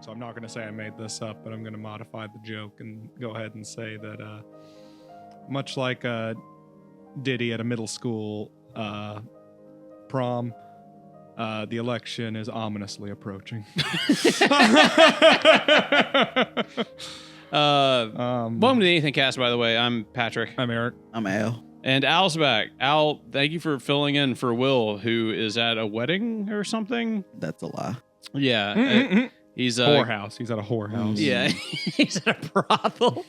so I'm not going to say I made this up, but I'm going to modify the joke and go ahead and say that much like Diddy at a middle school prom, the election is ominously approaching. Welcome to the AnythingCast, by the way. I'm Patrick. I'm Eric. I'm Al. And Al's back. Al, thank you for filling in for Will, who is at a wedding or something. That's a lie. Yeah. He's whorehouse. He's at a whorehouse. Yeah, he's at a brothel.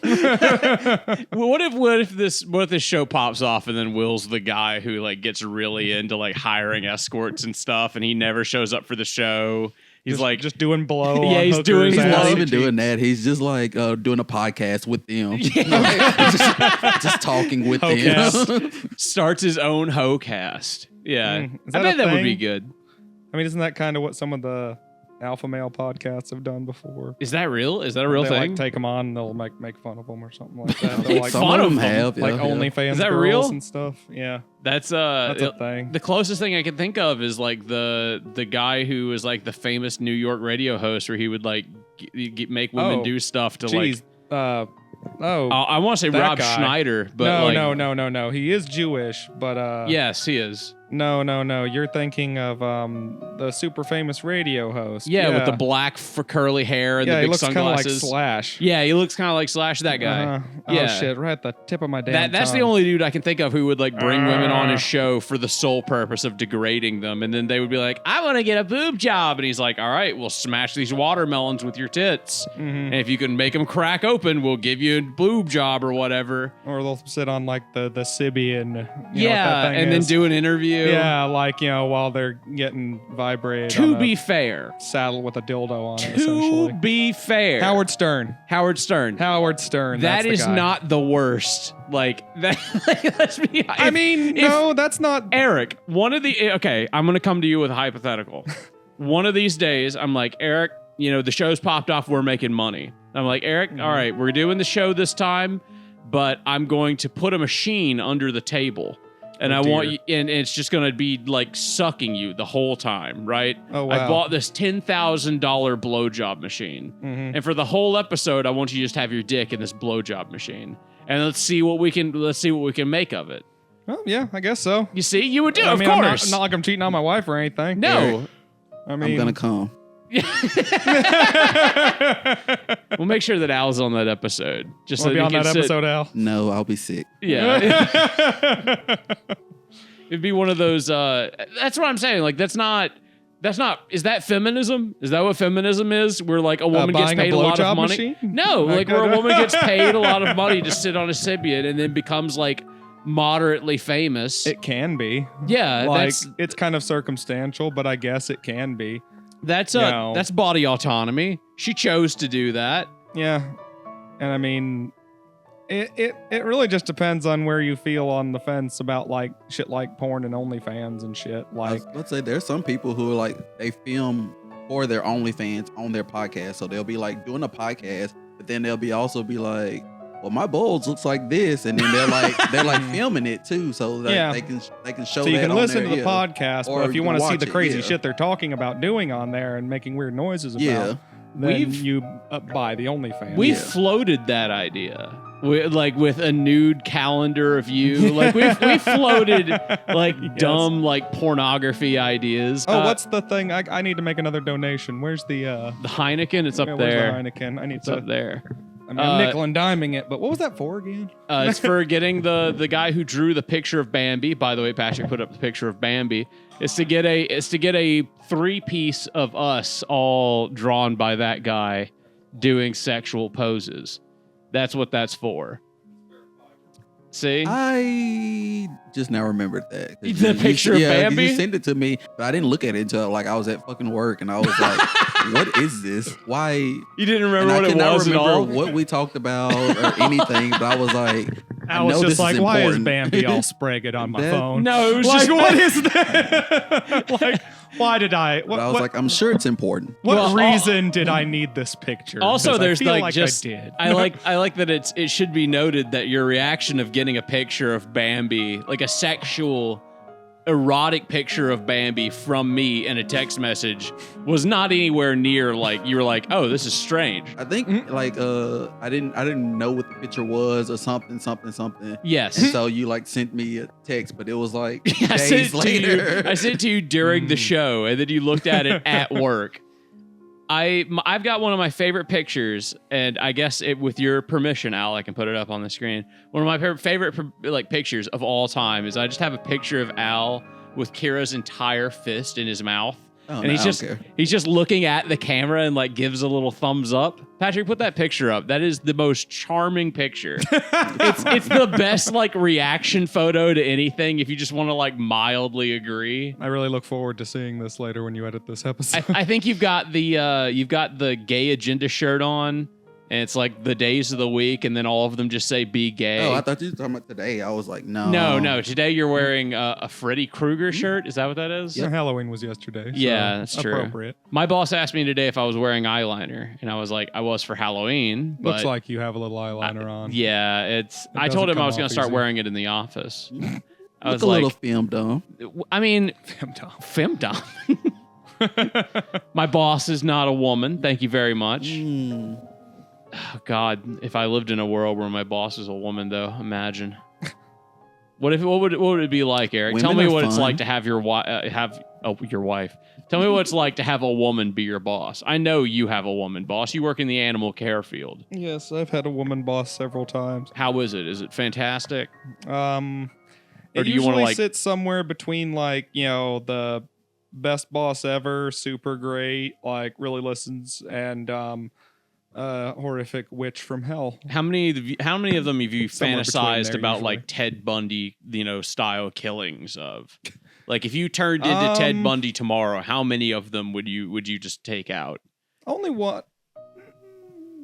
Well, what if this show pops off and then Will's the guy who like gets really into like hiring escorts and stuff, and he never shows up for the show. He's just doing blow. Yeah, he's doing. He's not even doing that. He's just like doing a podcast with them, just talking with them. Starts his own ho-cast. Yeah, I bet that would be good. I mean, isn't that kind of what some of the alpha male podcasts have done before? Is that real? Is that a real thing? Like take them on and they'll make fun of them or something like that. Make like, fun of them, have like OnlyFans. Is that girls real? And stuff. Yeah, that's a thing. The closest thing I can think of is like the guy who was like the famous New York radio host, where he would like make women do stuff to I want to say Rob guy. Schneider, but no. He is Jewish, but yes, he is. No. You're thinking of the super famous radio host. Yeah, with the black curly hair and the big he looks sunglasses. Kind of like Slash. Yeah, he looks kind of like Slash. That guy. Oh shit! Right at the tip of my damn. That's tongue. the only dude I can think of who would like bring women on his show for the sole purpose of degrading them, and then they would be like, "I want to get a boob job," and he's like, "All right, we'll smash these watermelons with your tits, and if you can make them crack open, we'll give you a boob job or whatever." Or they'll sit on like the Sybian. You know what yeah, that thing and is. then do an interview. Yeah, like while they're getting vibrated. To be fair, saddle with a dildo on it. To be fair, Howard Stern. That is not the worst. Like that. Let's be. That's not Eric. I'm gonna come to you with a hypothetical. One of these days, I'm like, Eric, the show's popped off. We're making money. I'm like, Eric, all right, we're doing the show this time, but I'm going to put a machine under the table. And I want you, and it's just going to be like sucking you the whole time, right? Oh, wow. I bought this $10,000 blowjob machine. And for the whole episode, I want you to just have your dick in this blowjob machine. And let's see what we can make of it. Oh, yeah, I guess so. You see, you would do, of course. course. Not like I'm cheating on my wife or anything. No. I'm going to come. We'll make sure that Al's on that episode. Just so be on that episode, Al. No, I'll be sick. Yeah. It'd be one of those. That's what I'm saying. Like that's not. Is that feminism? Is that what feminism is? Where like a woman gets paid a lot of money? Machine? No, like where a woman gets paid a lot of money to sit on a Sybian and then becomes like moderately famous. It can be. Yeah, like it's kind of circumstantial, but I guess it can be. That's body autonomy. She chose to do that. Yeah. And I mean, it really just depends on where you feel on the fence about like shit like porn and OnlyFans and shit. Like, let's say there's some people who are like, they film for their OnlyFans on their podcast. So they'll be like doing a podcast, but then they'll also be like, well, my balls looks like this, and then they're like filming it too, so that they can show. So you that can on listen there, to the podcast, or but if you want to see the crazy it, shit they're talking about doing on there and making weird noises about, then you buy the OnlyFans. We've floated that idea. With a nude calendar of you. Like we've floated like dumb like pornography ideas. Oh, what's the thing? I need to make another donation. Where's the Heineken? It's up there. Where's the Heineken? It's up there. I mean, I'm nickel and diming it, but what was that for again? It's for getting the guy who drew the picture of Bambi. By the way, Patrick put up the picture of Bambi. It's to get a 3-piece of us all drawn by that guy doing sexual poses. That's what that's for. See? I just now remembered that. The picture of Bambi? You sent it to me, but I didn't look at it until like I was at fucking work, and I was like, what is this? Why? You didn't remember what it was at all? I could not remember what we talked about or anything, but I was like, I was just like, why is Bambi all spragged on my phone? No, it was like, just... what is that? Like, why did I... But I was like, I'm sure it's important. What reason did I need this picture? Also, there's like just... I did. I like that it should be noted that your reaction of getting a picture of Bambi, like a sexual erotic picture of Bambi from me in a text message was not anywhere near like you were like, oh, this is strange. I think like I didn't know what the picture was or something. Yes. And so you like sent me a text, but it was like I sent days it to you. later. I sent it to you during the show, and then you looked at it at work. I've got one of my favorite pictures, and I guess with your permission, Al, I can put it up on the screen. One of my favorite like pictures of all time is I just have a picture of Al with Kira's entire fist in his mouth. Oh, And no, he's just looking at the camera and like gives a little thumbs up. Patrick, put that picture up. That is the most charming picture. it's the best like reaction photo to anything if you just want to like mildly agree. I really look forward to seeing this later when you edit this episode. I think you've got the gay agenda shirt on, and it's like the days of the week, and then all of them just say "be gay." Oh, I thought you were talking about today. I was like, no. No. Today you're wearing a Freddy Krueger shirt. Is that what that is? Halloween was yesterday. So Yeah, that's true. appropriate. My boss asked me today if I was wearing eyeliner, and I was like, I was for Halloween. But Looks like you have a little eyeliner on. Yeah, I told doesn't him I come was going off to start easy. wearing it in the office. I was Look a like, little film dumb. I mean, Femdom. femdom. My boss is not a woman. Thank you very much. Oh, God, if I lived in a world where my boss is a woman, though, imagine. What would it be like, Eric? Women Tell me are what it's fun. like to have your wife. Tell me what it's like to have a woman be your boss. I know you have a woman boss. You work in the animal care field. Yes, I've had a woman boss several times. How is it? Is it fantastic? Or Or it do you wanna, usually like- sits somewhere between like, the best boss ever, super great, like really listens, and horrific witch from hell. How many of them have you Somewhere between fantasized there, about usually. like Ted Bundy, style killings of? Like if you turned into Ted Bundy tomorrow, how many of them would you just take out? Only one.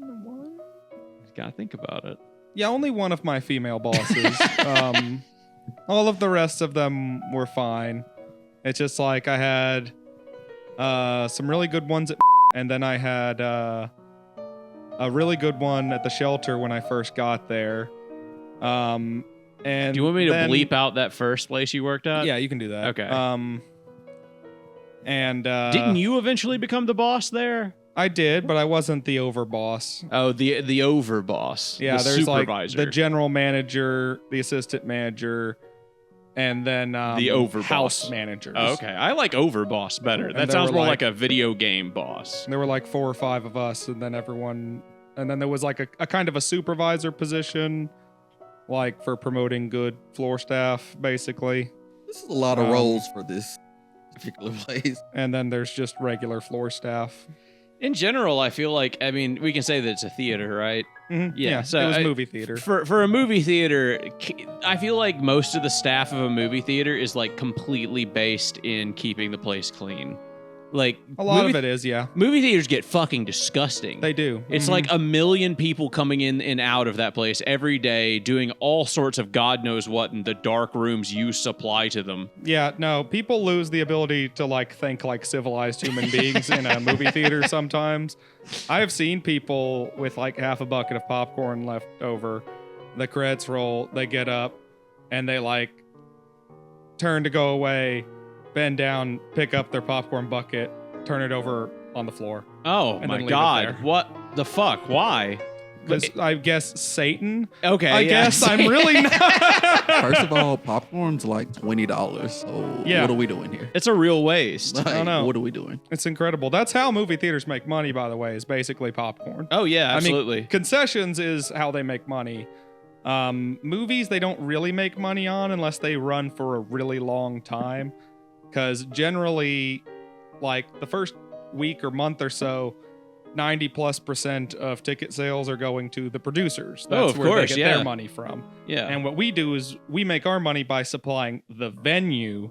You gotta think about it. Yeah, only one of my female bosses. All of the rest of them were fine. It's just like I had some really good ones at and then I had a really good one at the shelter when I first got there. And Do you want me to then- bleep out that first place you worked at? Yeah, you can do that. Okay. And Didn't you eventually become the boss there? I did, but I wasn't the overboss. Oh, the over boss. Yeah, the there's supervisor. like the general manager, the assistant manager, and then The overboss. house managers. Oh, okay, I like overboss better. And That there sounds were more like- like a video game boss. And there were like 4 or 5 of us, and then there was like a kind of a supervisor position, like for promoting good floor staff, basically. This is a lot of roles for this particular place. And then there's just regular floor staff. In general, I feel like, we can say that it's a theater, right? Mhm. Yeah, so it was I- movie theater. For a movie theater, I feel like most of the staff of a movie theater is like completely based in keeping the place clean. Like A lot of it is, yeah. Movie theaters get fucking disgusting. They do. It's Mhm. like a million people coming in and out of that place every day, doing all sorts of God knows what in the dark rooms you supply to them. Yeah, no, people lose the ability to like think like civilized human beings in a movie theater sometimes. I have seen people with like half a bucket of popcorn left over. The credits roll, they get up and they like turn to go away, bend down, pick up their popcorn bucket, turn it over on the floor. Oh And my then leave it God. there. What the fuck? Why? Because I guess Satan. Okay. I yeah. guess I'm really not. First of all, popcorn's like $20. So Yeah. what are we doing here? It's a real waste. Like, don't know. What are we doing? It's incredible. That's how movie theaters make money, by the way, is basically popcorn. Oh yeah, I mean, absolutely. concessions is how they make money. Movies they don't really make money on unless they run for a really long time, because generally, like the first week or month or so, 90+% of ticket sales are going to the producers. That's of where course, they get yeah. their money from. yeah. And what we do is we make our money by supplying the venue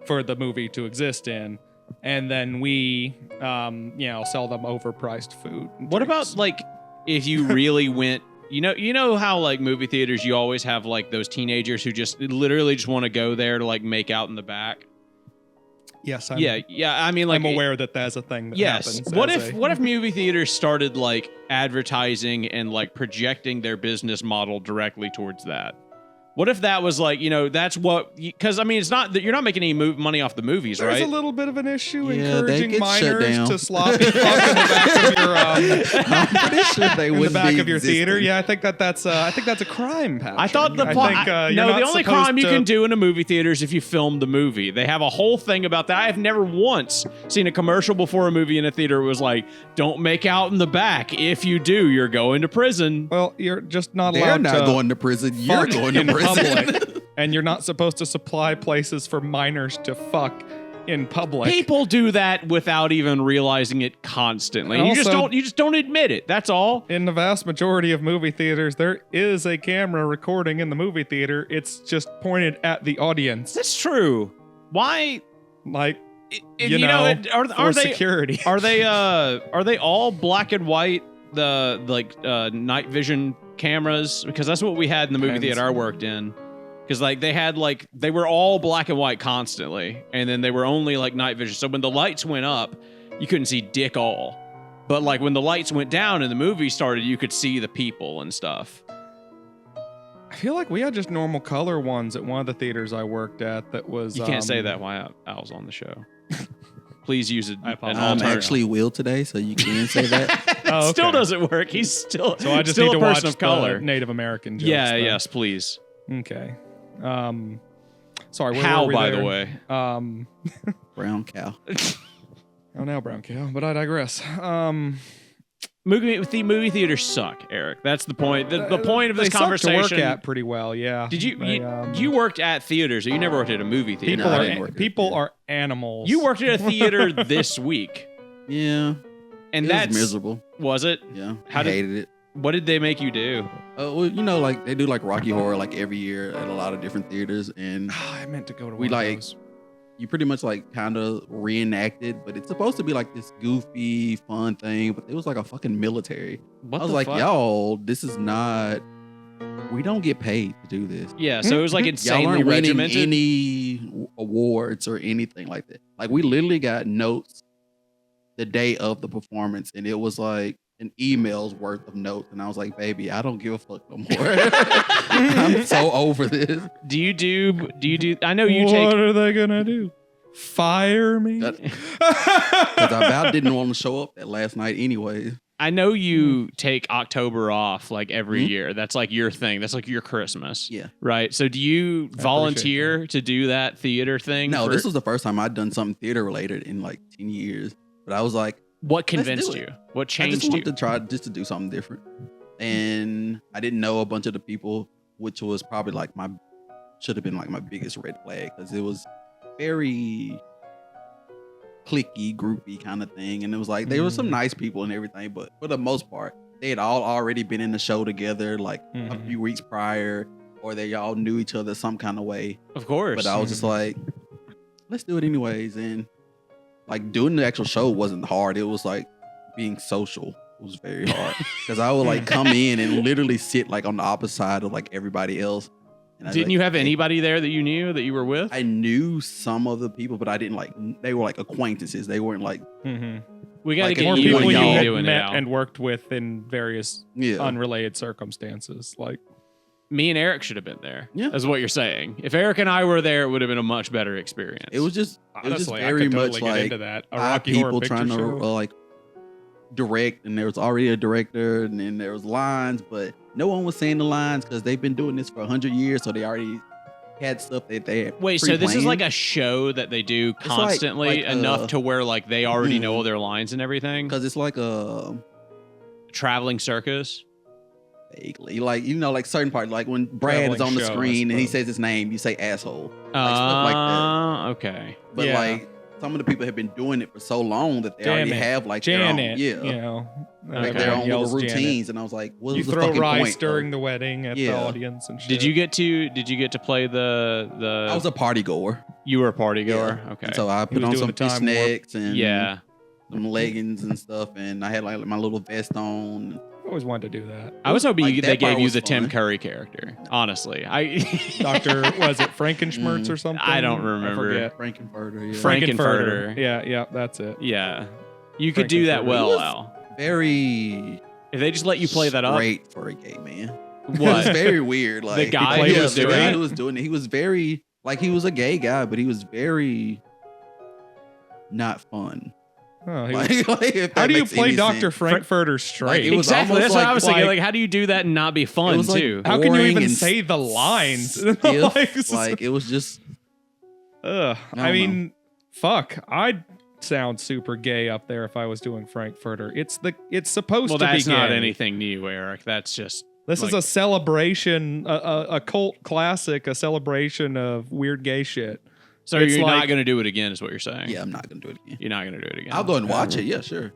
for the movie to exist in, and then we, sell them overpriced food. and What drinks. about like if you really went? You know how like movie theaters, you always have like those teenagers who just literally just want to go there to like make out in the back. Yes, Yeah. I mean, like I'm aware that that's a thing that Yes. happens. What as if a- what if movie theaters started like advertising and like projecting their business model directly towards that? What if that was like, that's what, because I mean, it's not that you're not making any money off the movies, There's right? a little bit of an issue Yeah, they encouraging get shut minors down. to sloppy fuck in the back of your I'm pretty sure they in the would back be of your theater. existing. Yeah, I think that's a crime, Patrick. I thought the I plot. think, you're No, the not only supposed crime you to- can do in a movie theater is if you film the movie. They have a whole thing about that. I have never once seen a commercial before a movie in a theater. It was like, "Don't make out in the back. If you do, you're going to prison." Well, you're just not They're allowed not to going to prison. You're fuck going to in prison. public, and you're not supposed to supply places for minors to fuck in public. People do that without even realizing it constantly. And You just also- don't. You just don't admit it. That's all. In the vast majority of movie theaters, there is a camera recording in the movie theater. It's just pointed at the audience, That's true. Why? like You know, know, for are they security. are they all black and white? The night vision cameras, because that's what we had in the movie Depends. theater I worked in. Because they were all black and white constantly, and then they were only like night vision. So when the lights went up, you couldn't see dick all. But like when the lights went down and the movie started, you could see the people and stuff. I feel like we had just normal color ones at one of the theaters I worked at. That was You can't say that while Al's on the show. Please use it. I apologize. an I'm alternative. actually Will today, so you can say that. It Oh, okay. still doesn't work. He's still So I just still need to a watch person of the color. Native American jokes. Yeah. then. Yes. Please. Okay. Sorry. Where How, were we by there? the way? Brown cow. Oh, now brown cow. But I digress. Movie theaters suck, Eric. That's the point. The point of this they suck conversation. to work at pretty well. Yeah. Did you They, you worked at theaters? So you never worked at a movie theater. People No, I are didn't work at a people theater. are animals. You worked at a theater this week, Yeah, and it that's was miserable. Was it? Yeah, How I did- hated it. What did they make you do? Well, like they do like Rocky Horror like every year at a lot of different theaters, and I meant to go to We one of like- those. you pretty much like kind of reenact it, but it's supposed to be like this goofy, fun thing, but it was like a fucking military. What I was the like, fuck? y'all, this is not. We don't get paid to do this. Yeah, so it was like Y'all insanely aren't winning regimented. any awards or anything like that. Like we literally got notes the day of the performance, and it was like an email's worth of notes, and I was like, baby, I don't give a fuck no more. I'm so over this. Do you do? I know you What take. are they gonna do? Fire me? That- Because I about didn't want to show up that last night anyway. I know you take October off like every Mhm. year. That's like your thing. That's like your Christmas. Yeah. Right. So do you volunteer to do that theater thing? No, for- this was the first time I'd done something theater related in like 10 years. But I was like, what do convinced it. you? What I just changed you? wanted to try just to do something different. And I didn't know a bunch of the people, which was probably like should have been like my biggest red flag, because it was very cliquey, groupy kind of thing. And it was like, there were some nice people and everything, but for the most part, they had all already been in the show together like a Mhm. few weeks prior, or they all knew each other some kind of way. Of course. But I was just like, let's do it anyways. And like doing the actual show wasn't hard. It was like being social was very hard, because I would like come in and literally sit like on the opposite side of like everybody else. And I was Didn't like, you have "Hey." anybody there that you knew that you were with? I knew some of the people, but I didn't like. They were like acquaintances. They weren't like We got to like get more you people and you y'all had doing it met out. and worked with in various yeah. unrelated circumstances. Like, Me and Eric should have been there. Yeah. Is what you're saying. If Eric and I were there, it would have been a much better experience. It was just honestly, I very could much totally get like into that. A 5 Rocky Horror people Picture trying to Show. like direct, and there was already a director, and then there was lines, but no one was saying the lines because they've been doing this for 100 years, so they already had stuff that they had. Wait, so this is pre-planned. like a show that they do like- constantly like, enough to where like they already know Mhm. all their lines and everything? Because it's like a Traveling circus. vaguely, like like certain part, like when Brad is Traveling on the show, I screen and he suppose. says his name, you say asshole, like stuff like that. Okay. But Yeah. like some of the people have been doing it for so long that they already Janet. have like their own, Janet, yeah, you know, Okay. their own little yells Janet. routines. And I was like, what You was the throw fucking rice point? during the wedding at the Yeah. audience and shit. Did you get to play the I was a party goer. you were a party goer? Yeah. Okay. And so I put was on doing some the time warp. fishnets and yeah. some leggings and stuff, and I had like my little vest on. I always wanted to do that. I was hoping Like, they that gave part you was the Tim fun. Curry character. Honestly, I Dr. was it Frankenschmerz or something? I don't remember. forget. Frankenfurter, yeah. Frankenfurter. Yeah, that's it. Yeah, you could do that Frankenfurter. well, It was- Al. Very If they just let you play that up, great for a gay man. It was very weird. Like The guy who was the doing guy it? who was doing it, he was very like he was a gay guy, but he was very not fun. Oh, he Like, was- if how that do you makes play any Dr. sense. Frankfurter straight? it was Exactly. almost That's what I like- was thinking. like- Like, how do you do that and not be fun It was like too? How can you boring even and say the lines? stiff. Like, Like it was just ugh. I I don't mean, fuck. I'd sound super gay up there if I was doing Frankfurter. It's supposed Well, to be that's not gay. anything new, Eric. That's just This is like- a celebration, a cult classic, a celebration of weird gay shit. so. It's You're not like- going to do it again, is what you're saying? yeah. I'm not gonna do it again. You're not going to do it again. I'll go and watch it. Yeah, sure.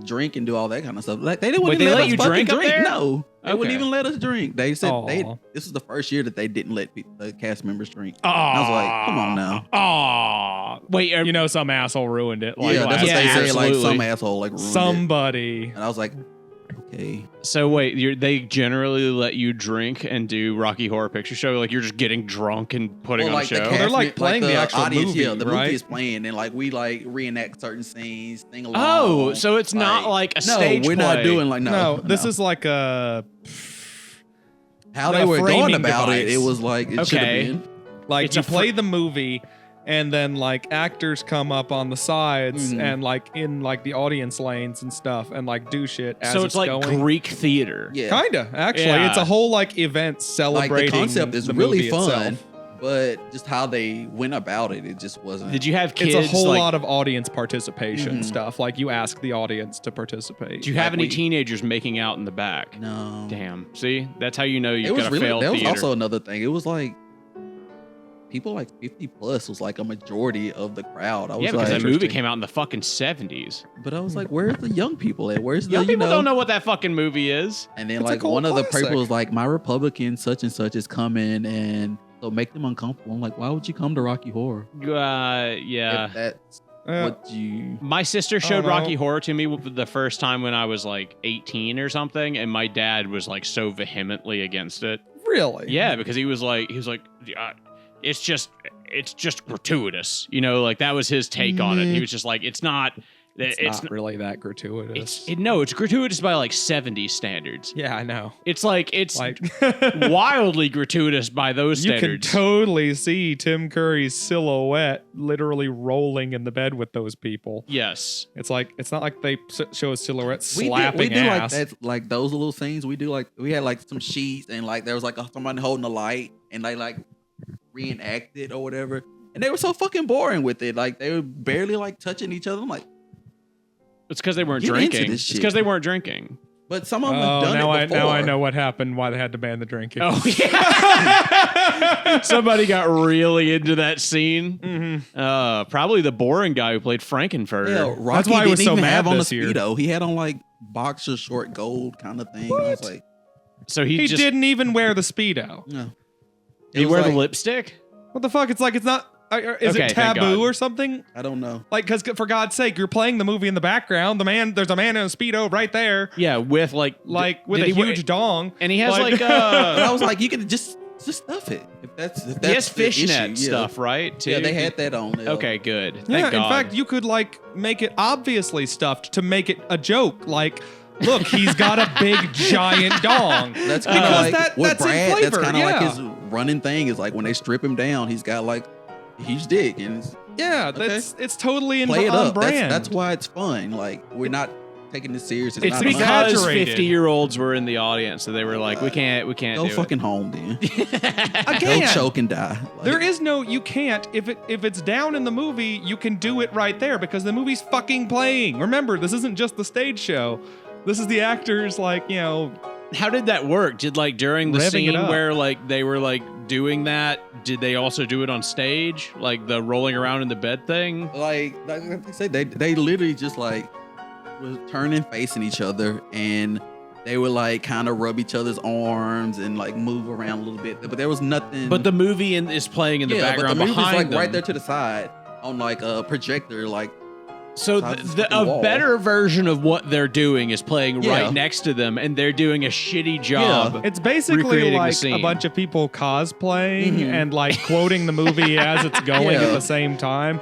Drink and do all that kind of stuff. Like they didn't Wait, even they let let us you fucking drink up there? No, they wouldn't Okay. even let us drink. They said Aw. this is the first year that they didn't let the cast members drink. I was like, come on now. Aw. Wait, You know, some asshole ruined it. Like, Yeah, that's what yeah, they say. Like absolutely. some asshole like ruined it. somebody. And I was like, okay. so wait, they generally let you drink and do Rocky Horror Picture Show? Like you're just getting drunk and putting on a show? they're like playing the actual movie, Yeah, the right? movie is playing, and like we like reenact certain scenes, sing along. Oh, so it's not like a no, stage we're play. not doing like No, this is like a how the they were going framing about it. device. It was like it should Okay. have been. like It's you a play the movie, and then like actors come up on the sides Mhm. and like in like the audience lanes and stuff, and like do shit as So it's like going. Greek theater. Yeah, Kinda, actually, Yeah. it's a whole like event like celebrating. the concept is the really movie fun, itself. but just how they went about it, it just wasn't. Did you have kids? It's a whole like, lot of audience participation Mhm. stuff. Like you ask the audience to participate. Do you have like any we- teenagers making out in the back? No, Damn. See, that's how you know it you've was got a really. failed That was theater. also another thing. It was like people like 50 plus was like a majority of the crowd. I was yeah, because like, that movie came out in the fucking 70s. but I was like, where's the young people at? Where's the Young people you know? don't know what that fucking movie is. And then It's a like cult one of the classic. people was like, my Republican such and such is coming, and so make them uncomfortable. I'm like, why would you come to Rocky Horror? Yeah. If that's Uh, what you. My sister showed know. Rocky Horror to me the first time when I was like 18 or something, and my dad was like so vehemently against it. really? Yeah, because he was like, "Yeah, it's just gratuitous, you know, like that was his take on it. He was just like, it's not, It's not really that gratuitous. it's gratuitous by like 70s standards. Yeah, I know. It's Like wildly gratuitous by those you can standards. totally see Tim Curry's silhouette literally rolling in the bed with those people. Yes. It's like it's not like they show a silhouette We slapping do like ass. that, like those little things. We do like we had like some sheets, and like there was like somebody holding a light, and they like reenacted or whatever. And they were so fucking boring with it. Like they were barely like touching each other. I'm like, It's because they weren't Get into drinking. this It's shit. because they weren't drinking. but some of them Oh, have done now it before. now I know what happened. Why they had to ban the drinking. Oh, yeah. Somebody got really into that scene. Mhm. Probably the boring guy who played Frankenfurter. Yeah, Rocky why I was didn't so even mad have on the this year. Speedo. He had on like boxer short gold kind of thing. And I was like, So He just didn't even wear the Speedo. no. He It was wear like- the lipstick? What the fuck? It's like it's not. Is Okay, it thank taboo God. or something? I don't know. Like, because for God's sake, you're playing the movie in the background. There's a man in a Speedo right there, Yeah, with like with a did he wear- huge dong. and he has Like- But I was like, you can just stuff it. If that's he has the issue, fishnet yeah. stuff, right? Too? Yeah, they had that on there. Okay, good. Thank Yeah, God. in fact, you could like make it obviously stuffed to make it a joke. Like, look, he's got a big giant dong. That's kind of Because like that- with that's in Brad. That's flavor, kind of like yeah. his running thing. Is like when they strip him down, he's got like a huge dick, and it's, Yeah, that's it's totally play it on up. brand. That's why it's fun. Like we're not taking this serious. it's not because exaggerated. 50-year-olds were in the audience, so they were like, we can't go do fucking home then. it. Go Again, choke and die. Like, there is no you can't if it's down in the movie, you can do it right there because the movie's fucking playing. Remember, this isn't just the stage show. This is the actors like, you know, How did that work? Did like during the Revving it scene up. where like they were like doing that, did they also do it on stage? Like the rolling around in the bed thing? like I say, they literally just like was turning facing each other, and they would like kind of rub each other's arms and like move around a little bit, but there was nothing. But the movie is playing in the background but the movie's behind like them. right there to the side on like a projector, like. So Besides the, the a wall. better version of what they're doing is playing Yeah. right next to them, and they're doing a shitty job. it's basically Recreating the like scene. a bunch of people cosplaying Mhm. and like quoting the movie as it's going Yeah. at the same time.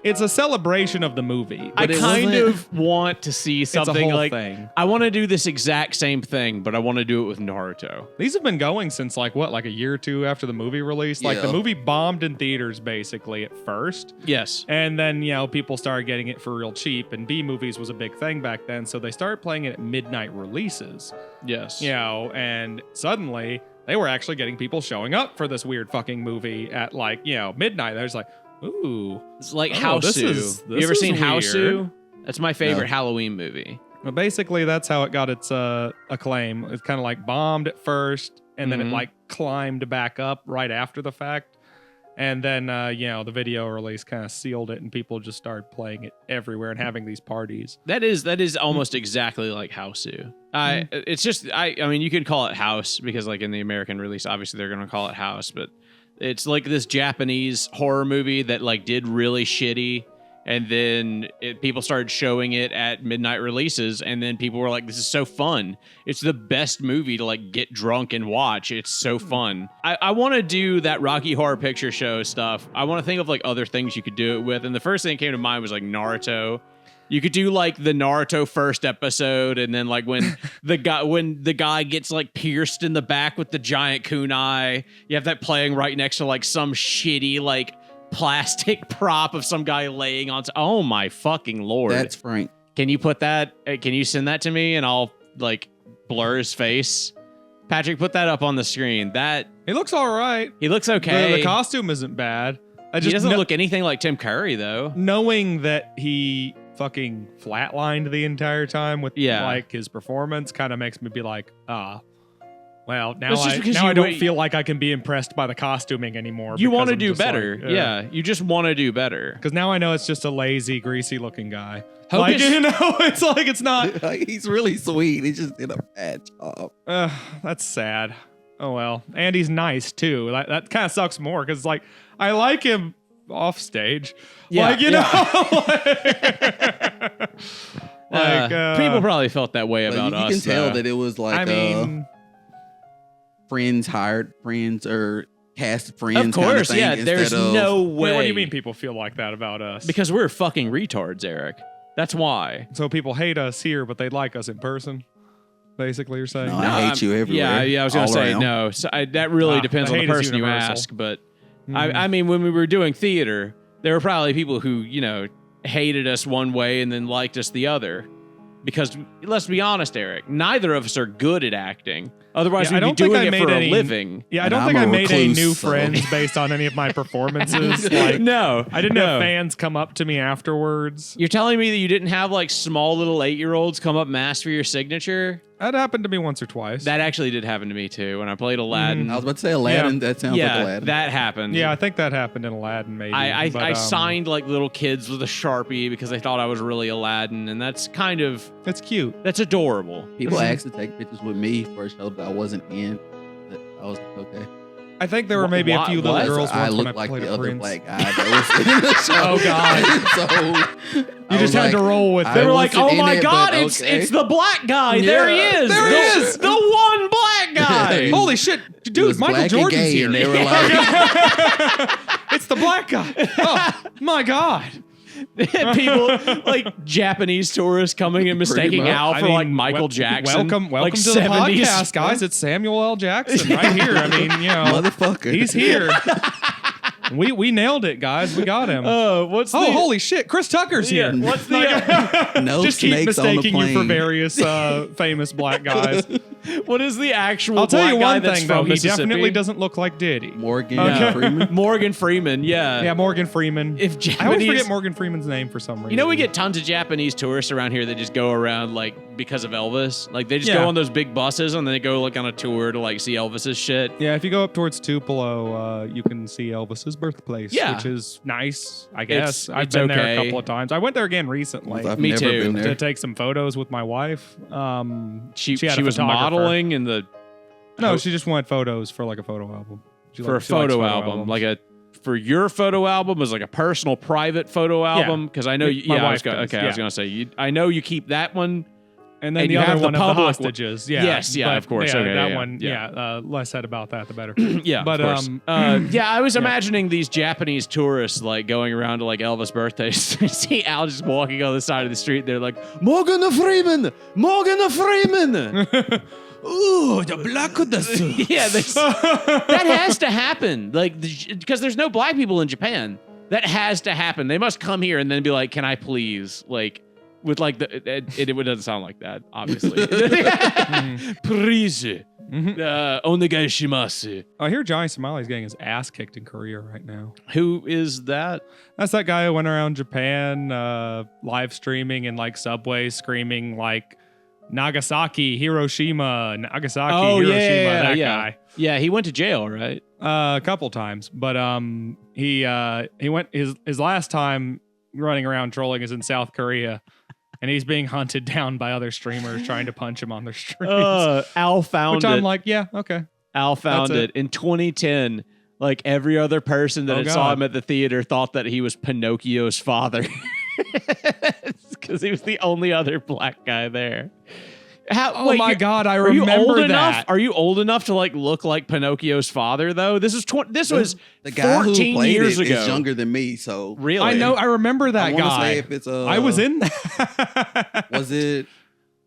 it's a celebration of the movie. I But it kind wasn't- of want to see It's a something whole like thing. I want to do this exact same thing, but I want to do it with Naruto. These have been going since like a year or two after the movie release. Like the Yeah. movie bombed in theaters basically at first. Yes. And then, people started getting it for real cheap, and B movies was a big thing back then. So they started playing it at midnight releases, Yes. and suddenly they were actually getting people showing up for this weird fucking movie at midnight. They're just like, ooh. It's like Oh, this Houseu. is- You this ever is seen weird. Houseu? That's my favorite No. Halloween movie. But basically, that's how it got its acclaim. It's kind of like bombed at first, and then it Mhm. like climbed back up right after the fact. And then, the video release kind of sealed it, and people just started playing it everywhere and having these parties. That is almost exactly like Houseu. It's just I mean you could call it House because like in the American release obviously they're gonna call it House, but it's like this Japanese horror movie that like did really shitty, and then people started showing it at midnight releases, and then people were like, "This is so fun! It's the best movie to like get drunk and watch. It's so fun." I want to do that Rocky Horror Picture Show stuff. I want to think of like other things you could do it with, and the first thing that came to mind was like Naruto. You could do like the Naruto first episode, and then like when the guy gets like pierced in the back with the giant kunai, you have that playing right next to like some shitty like plastic prop of some guy laying on. Oh my fucking lord! That's Frank. Can you put that? Can you send that to me, and I'll like blur his face? Patrick, put that up on the screen. That It looks all right. he looks okay. The costume isn't bad. I He just doesn't look anything like Tim Curry though. knowing that he fucking flatlined the entire time with like his performance kind of makes me be like, well, now It's just because I you don't wait- feel like I can be impressed by the costuming anymore. You because want to I'm do just like, better. ugh. Yeah, you just want to do better. Because now I know it's just a lazy, greasy-looking guy. Hocus- It's like it's not. Like, he's really sweet. He just did a bad job. That's sad. Oh well, and he's nice too. That kind of sucks more because like I like him off stage. Yeah, like people probably felt that way But about you us. can tell though. that it was like I mean, friends hired friends or cast friends. Of course, kind of yeah. thing There's instead of- no way. wait, what do you mean people feel like that about us? Because we're fucking retards, Eric. That's why. So people hate us here, but they like us in person. Basically, you're saying. No, I hate you everywhere. Yeah, I was gonna all say around. no. So that really depends the on the hate is person you universal. ask. But Mhm. I mean, when we were doing theater, there were probably people who hated us one way and then liked us the other. Because let's be honest, Eric, neither of us are good at acting. Otherwise, Yeah, I we'd be don't think doing I it made for a any- living. Yeah, I And don't I'm think a I made any recluse, new so- friends based on any of my performances. Like, No, I didn't no. have fans come up to me afterwards. You're telling me that you didn't have like small little 8-year-olds come up and ask for your signature? That happened to me once or twice. That actually did happen to me too when I played Aladdin. I was about to say Aladdin. That sounds like Aladdin. that happened. Yeah, I think that happened in Aladdin, maybe. I but, signed like little kids with a Sharpie because they thought I was really Aladdin, and that's kind of It's cute. that's adorable. People asked to take pictures with me for a show that I wasn't in. But I was like, okay. I think there were maybe a few little what? girls I once when I looked like played the a other prince. black guy that was in the show. Oh, God. So You just had to roll with I it. They were wasn't like, "Oh in my it, god, but it's okay." it's the black guy. There he Yeah, is. there he the, is. the one black guy." Holy shit, He dude! was Michael black and Jordan's gay, here. and they were like, It's the black guy. Oh my god! People like Japanese tourists coming and mistaking much. Al I for like mean, Michael Jackson. Welcome like to the 70s. podcast, guys. It's Samuel L. Jackson right here. I mean, motherfucker. he's here. We nailed it, guys. We got him. What's Oh, the holy shit! Chris Tucker's yeah, here. what's the No Just keep snakes on the mistaking you for plane. various famous black guys. what is the actual? I'll tell black you guy one that's thing from though. He Mississippi? definitely doesn't look like Diddy. Morgan Okay. Freeman. Morgan Freeman, yeah. Yeah, Morgan Freeman. If I always Japanese, forget Morgan Freeman's name for some reason. you know, we get tons of Japanese tourists around here that just go around like because of Elvis. Like they just Yeah. go on those big buses and then they go like on a tour to like see Elvis's shit. Yeah, if you go up towards Tupelo, you can see Elvis's birthplace, Yeah. which is nice, I guess. I've it's been there okay. a couple of times. I went there again recently I've Me never too. been to there. take some photos with my wife. She had a was photographer. modeling in the No, she just wanted photos for like a photo album. She for a she likes photo album, albums. like a for your photo album as like a personal private photo album because I know My you, yeah I was wife does, I was yeah. gonna say I know you keep that one And then And the you other have the one of the public one. hostages. Yeah. Yes, yeah, But, of course. Yeah, Okay, that yeah, one. yeah. Yeah. Less said about that, the better. Yeah, but of course. Yeah, I was imagining these Japanese tourists like going around to like Elvis' birthday. See Al just walking on the side of the street. They're like, Morgan Freeman, Morgan Freeman. Ooh, the black of the suit. Yeah, that has to happen. Like, because there's no black people in Japan. That has to happen. They must come here and then be like, "Can I please?" Like, with like it doesn't sound like that, obviously. Please, onegai shimasu. I hear Johnny Somali's getting his ass kicked in Korea right now. Who is that? That's that guy who went around Japan live streaming in like subways, screaming like Nagasaki, Hiroshima, Nagasaki, Hiroshima. That guy. Yeah, he went to jail, right? A couple times, but he went his last time running around trolling is in South Korea, and he's being hunted down by other streamers trying to punch him on their streams. Al found which it. I'm like, yeah, okay. Al found That's it in 2010. Like every other person that saw him at the theater thought that he was Pinocchio's father, because he was the only other black guy there. Oh my God, I Are you remember old that. enough? Are you old enough to like look like Pinocchio's father though? This was The guy who 14 played years it ago. is younger than me, so Really? I know. I remember that I want to guy. say if it's I was in that. was it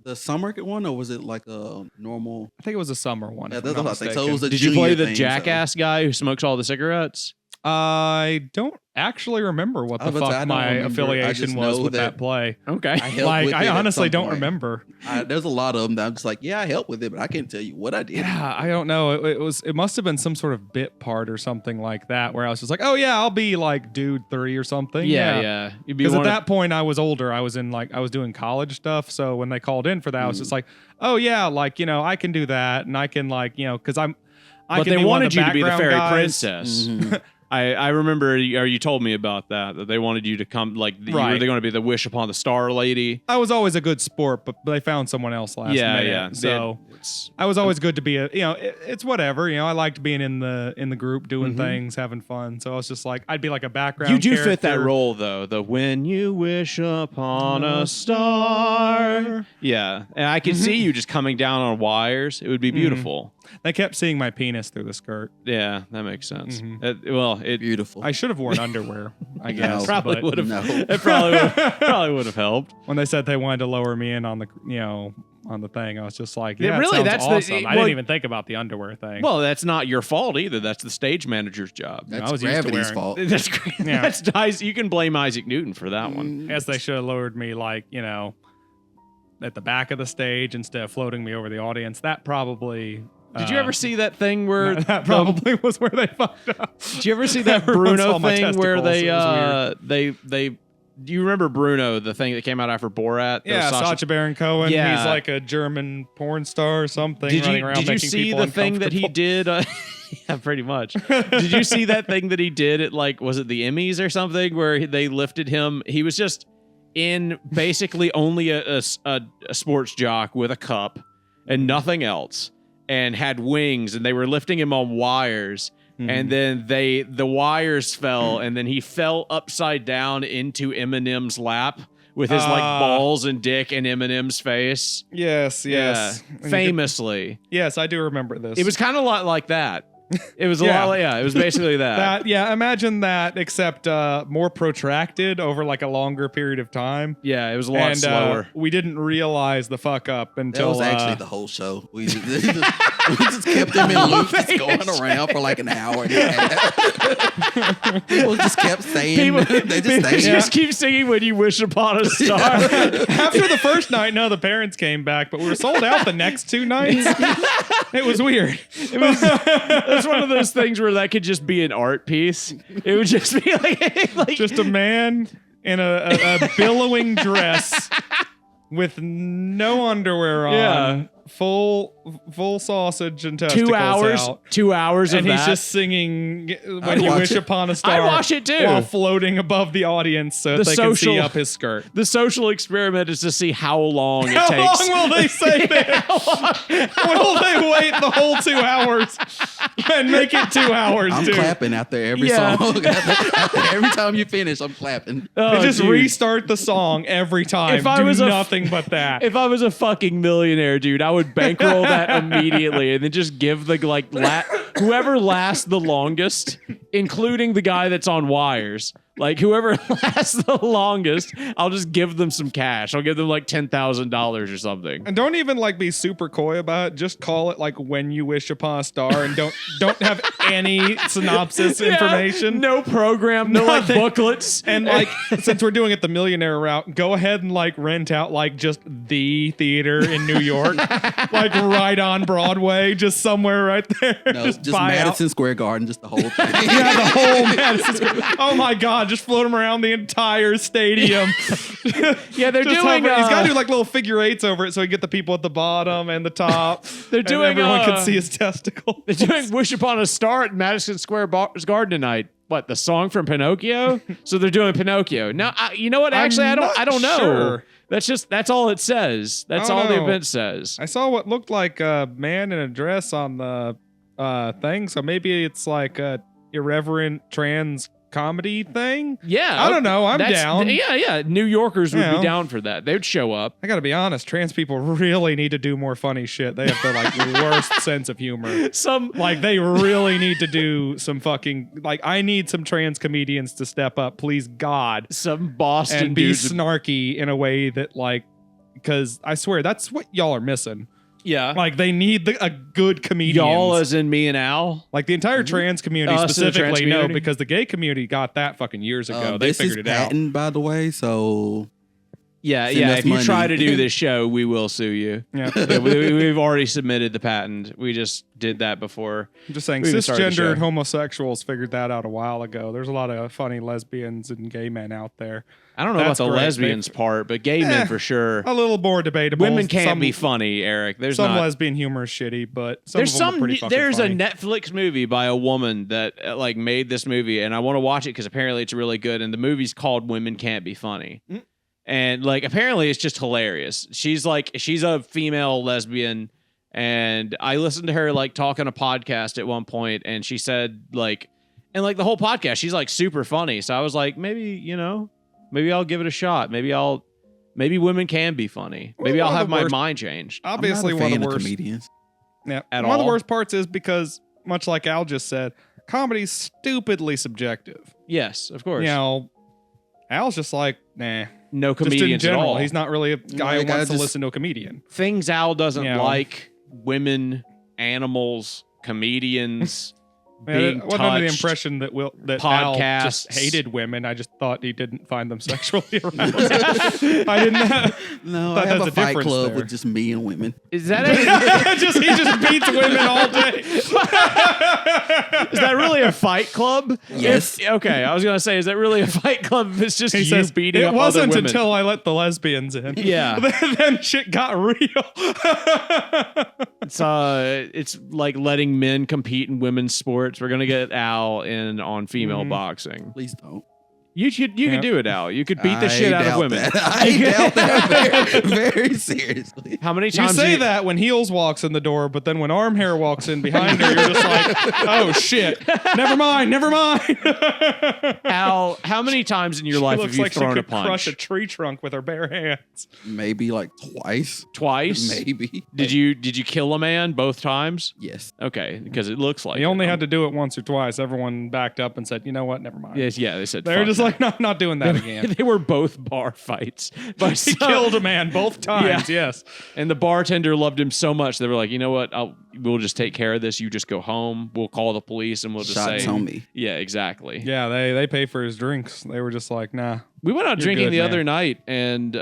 the summer one or was it like a normal? I think it was a summer one. Yeah, if that's I'm what I not think. So it was a Did you play junior the thing, jackass guy who smokes all the cigarettes? I don't actually remember what the I was about to say, I fuck don't my remember. I affiliation just was know with that that play. Okay. I helped Like, with it I at honestly some don't point. remember. There's a lot of them that I'm just like, yeah, I helped with it, but I can't tell you what I did. Yeah, I don't know. It must have been some sort of bit part or something like that, where I was just like, oh yeah, I'll be like dude 3 or something. Yeah. You'd be Because at one of- that point I was older. I was doing college stuff. So when they called in for that, I was just like, oh yeah, like, I can do that, and I can like, because I But can they be one of wanted you to be the background fairy guys. princess. Mhm. I remember, or you told me about that they wanted you to come, like, you were Right. going to be the wish upon the star lady. I was always a good sport, but they found someone else last minute. So I was always good to be it's whatever. I liked being in the group, doing things, having fun. So I was just like, I'd be like a background. You do fit that character. role, though. The when you wish upon a star. Yeah. And I can see you just coming down on wires. It would be beautiful. They kept seeing my penis through the skirt. Yeah, that makes sense. Mm-hmm. It Beautiful. I should have worn underwear, I guess. probably but would have. No. It probably would have helped. when they said they wanted to lower me in on the on the thing, I was just like, Yeah, yeah, really, really, that's that's the- awesome. I well- didn't even think about the underwear thing. Well, that's not your fault either. That's the stage manager's job. That's I was used to gravity's wearing- fault. That's great. Yeah. That's nice. You can blame Isaac Newton for that one. I guess they should have lowered me like, at the back of the stage instead of floating me over the audience. That probably Did you ever see that thing where that probably was where they fucked up. Did you ever see that Everyone Bruno saw my thing where testicles. they It was they do you remember Bruno, the thing that came out after Borat? The Yeah, Sacha Baron Cohen. Yeah. He's like a German porn star or something. Did running you around did you making see people the thing that he uncomfortable. did? Yeah, pretty much. Did you see that thing that he did at, like, was it the Emmys or something, where they lifted him? He was just in basically only a sports jock with a cup and nothing else, and had wings, and they were lifting him on wires. And then the wires fell, and then he fell upside down into Eminem's lap with his like balls and dick in Eminem's face. Yes, yes. Yeah, famously. Yes, I do remember this. It was kind of a lot like that. It was a Yeah. lot. Yeah, it was basically that. Imagine that, except more protracted over like a longer period of time. Yeah, it was a lot And slower. we didn't realize the fuck up That until was actually the whole show. We just kept him in loops, just going around for like an hour and a half. People just kept saying, they just You stayed. just keep singing "When You Wish Upon a Star." after the first night, no, the parents came back, but we were sold out the next 2 nights. It was weird. It was one of those things where that could just be an art piece. It would just be like Just a man in a billowing dress with no underwear on. Yeah. full sausage and testicles 2 hours. out. 2 hours of And that. he's just singing "When I'd You watch Wish it. Upon a Star" I watch it too. while floating above the audience so that they can see up his skirt. The social experiment is to see how long it How takes. long will they say that? Will they wait the whole 2 hours and make it 2 hours, I'm dude? clapping after every Yeah. song. after every time you finish, I'm clapping. Oh, They just dude. restart the song every time. If I Do was a- nothing but that. If I was a fucking millionaire, dude, I would bankroll that immediately and then just give the whoever lasts the longest, including the guy that's on wires. Like whoever lasts the longest, I'll just give them some cash. I'll give them like $10,000 or something. And don't even like be super coy about it. Just call it like "When You Wish Upon a Star" and don't have any synopsis information. No program, no like Nothing. booklets. And like, since we're doing it the millionaire route, go ahead and like rent out like just the theater in New York, like right on Broadway, just somewhere right there. No, just buy out. Madison Square Garden, just the whole thing. Yeah, the whole Madison Square. Oh my God, just float him around the entire stadium. Yeah, they're Just doing. hover- he's got to do like little figure eights over it so he can get the people at the bottom and the top. They're and doing, everyone can uh, see his testicle. They're doing "Wish Upon a Star" at Madison Square Garden tonight. What, the song from Pinocchio? So they're doing Pinocchio. Now, you know what? Actually, I'm I don't not know. sure. That's all it says. That's I don't all the know. event says. I saw what looked like a man in a dress on the thing, so maybe it's like a irreverent trans comedy thing. Yeah. I don't know. I'm That's- down. Yeah. New Yorkers would You know. be down for that. They'd show up. I gotta be honest, trans people really need to do more funny shit. They have the like worst sense of humor. Like they really need to do some fucking like I need some trans comedians to step up, please God, Some Boston and be dudes. snarky in a way that like because I swear that's what y'all are missing. Yeah. Like they need a good comedian. Y'all as in me and Al. Like the entire trans community Us in the trans specifically, no, community? because the gay community got that fucking years ago. They This is figured it out. patent, by the way, so Yeah, Send yeah. us If you money. try to do this show, we will sue you. Yeah. Yeah, we've already submitted the patent. We just did that before. I'm just saying, We even started the show. cisgendered homosexuals figured that out a while ago. There's a lot of funny lesbians and gay men out there. I don't know That's about the great. lesbians part, but gay men for sure. A little more debatable. Women can't Some- be funny, Eric. There's some not. lesbian humor is shitty, but some There's of them are some. pretty fucking There's funny. a Netflix movie by a woman that like made this movie, and I want to watch it because apparently it's really good. And the movie's called "Women Can't Be Funny," and like apparently it's just hilarious. She's a female lesbian, and I listened to her like talk on a podcast at one point, and she said like, and like the whole podcast, she's like super funny. So I was like, maybe I'll give it a shot. Maybe women can be funny. Maybe Well, I'll one of have the my worst- mind changed. Obviously, I'm not a one fan of the worst. comedians. Yeah, At one of the all. worst parts is because, much like Al just said, comedy's stupidly subjective. Yes, of course. You know, Al's just like, nah. No Just in comedians at general, all. he's not really a guy who Like, I wants to just- listen to a comedian. Things Al doesn't You know. like: women, animals, comedians, being I wasn't under the touched. impression that Al just podcasts. hated women. I just thought he didn't find them sexually arousing. I didn't know. No, Thought I have that's a a fight difference club there. with just me and women. Is that a, He just beats women all day. is that really a fight club? Yes. Okay, I was gonna say, is that really a fight club? If it's just He you says, beating it up wasn't other women. until I let the lesbians in. Yeah. then shit got real. It's like letting men compete in women's sports. We're gonna get Al in on female Mhm. boxing. Please don't. You could Yep. do it, Al. You could beat the I shit out of doubt women. that. I doubt that very seriously. How many You times say that when Heels walks in the door, but then when Arm Hair walks in behind her, you're just like, oh shit. Never mind. Al, how many times in your She life have looks you like she thrown a could crush punch? a tree trunk with her bare hands. Maybe like twice. Twice? Maybe. Did you kill a man both times? Yes. Okay, because it looks like He only it. had to do it once or twice. Everyone backed up and said, you know what? Never mind. Yes, yeah, they said They were fuck just that. like, no, I'm not doing that again. They were both bar fights. But He killed a man both times, yes. And the bartender loved him so much they were like, you know what? We'll just take care of this. You just go home. We'll call the police and we'll just Shots say, on me. yeah, exactly. Yeah, they pay for his drinks. They were just like, nah. We went out You're drinking good, the man. other night, and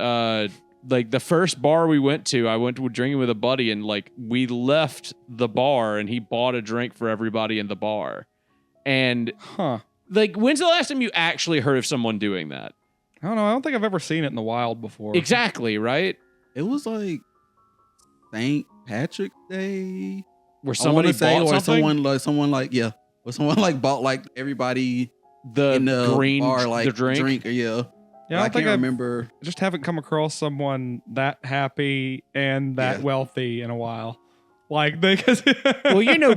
like the first bar we went to, I went to drinking with a buddy, and like we left the bar, and he bought a drink for everybody in the bar. And Huh. like, when's the last time you actually heard of someone doing that? I don't know. I don't think I've ever seen it in the wild before. Exactly, right? It was like St. Patrick's Day. Where I wanna somebody say, bought or something? someone like bought like everybody The in the green bar, like the drink. Yeah. Yeah, I can't remember. I just haven't come across someone that happy and that Yeah. wealthy in a while. Like, because Well, you know,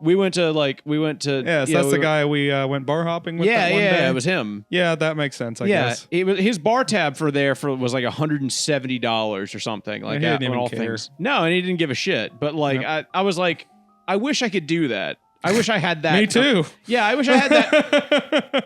we went to yes, you know, that's the guy we went bar hopping with. Yeah, that one yeah, day. it was him. Yeah, that makes sense. I Yeah, guess. it was his bar tab was like $170 or something like he that. didn't when even all care. things. No, and he didn't give a shit. But like, Yep. I was like, I wish I could do that. I wish I had that. Me too. Yeah, I wish I had that.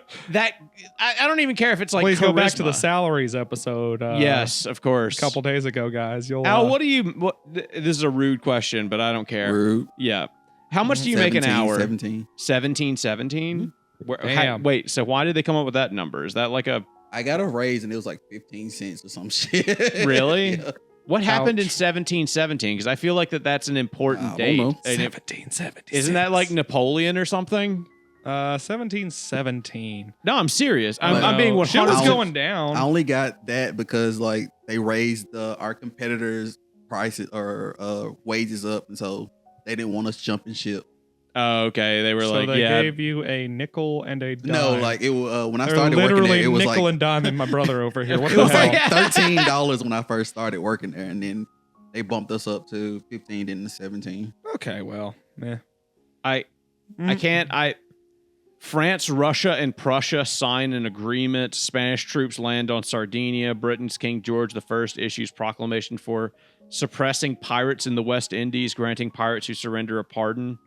I don't even care if it's like. Please go back to the charisma. salaries episode. Yes, of course. A couple days ago, guys. You'll. Al, what do you? This is a rude question, but I don't care. Rude. Yeah. How much do you make an hour? 17. 17. Damn. Wait, so why did they come up with that number? Is that like a I got a raise and it was like 15 cents or some shit. really? Yeah. What happened in Ouch. 1717? Because I feel like that's an important I date. don't know. And 1770. isn't that like Napoleon or something? 1717. No, I'm serious. But I'm being Shit 100. was I going down. I only got that because like they raised our competitors' prices or wages up, and so they didn't want us jumping ship. Oh, okay. They were so like, they yeah. gave you a nickel and a dime. No, like it when I They're started working literally there, it was nickel like and dime. And my brother over here. What it the was hell? like $13 when I first started working there, and then they bumped us up to 15, then to 17. Okay, well, yeah. I can't. France, Russia, and Prussia sign an agreement. Spanish troops land on Sardinia. Britain's King George I issues proclamation for suppressing pirates in the West Indies, granting pirates who surrender a pardon.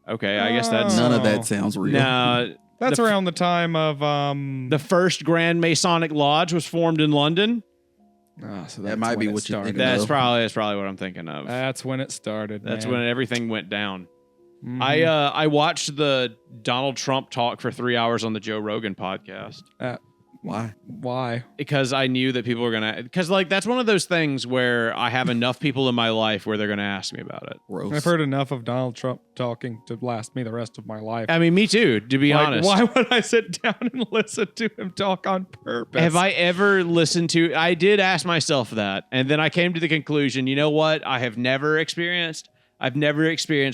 Okay, I guess that's None of Oh. that sounds real. no. That's The f- around the time of The first Grand Masonic Lodge was formed in London. so That might be what you're thinking That's of. probably what I'm thinking of. That's when it started. That's man. when everything went down. Mhm. I watched the Donald Trump talk for 3 hours on the Joe Rogan podcast Why? Why? because I knew that people were gonna. Because like that's one of those things where I have enough people in my life where they're gonna ask me about it. Gross. I've heard enough of Donald Trump talking to last me the rest of my life. I mean, me too. To be Like, honest, why would I sit down and listen to him talk on purpose? have I ever listened to? I did ask myself that, and then I came to the conclusion. You know what? I've never experienced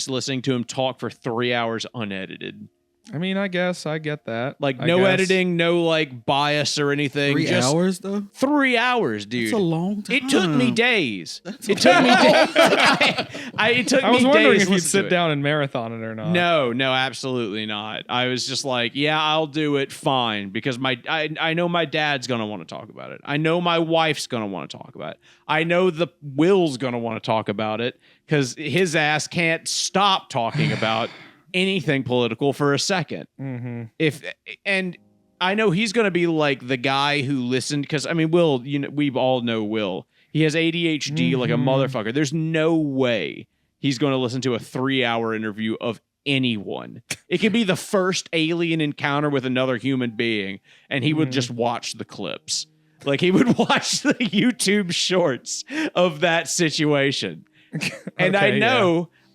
listening to him talk for 3 hours unedited. I mean, I guess I get that. Like I no guess. editing, no like bias or anything. 3 just hours though? 3 hours, dude. It's a long time. It took me days. That's It a took me long days. time. It took I was me wondering days if to you'd listen sit to it. down and marathon it or not. No, absolutely not. I was just like, yeah, I'll do it fine because I know my dad's gonna want to talk about it. I know my wife's gonna want to talk about it. I know the Will's gonna want to talk about it because his ass can't stop talking about anything political for a second. Mm-hmm. And I know he's gonna be like the guy who listened because I mean, Will, we all know Will. He has ADHD like a motherfucker. There's no way he's going to listen to a 3-hour interview of anyone. It could be the first alien encounter with another human being, and he would just watch the clips. Like he would watch the YouTube shorts of that situation. And Okay,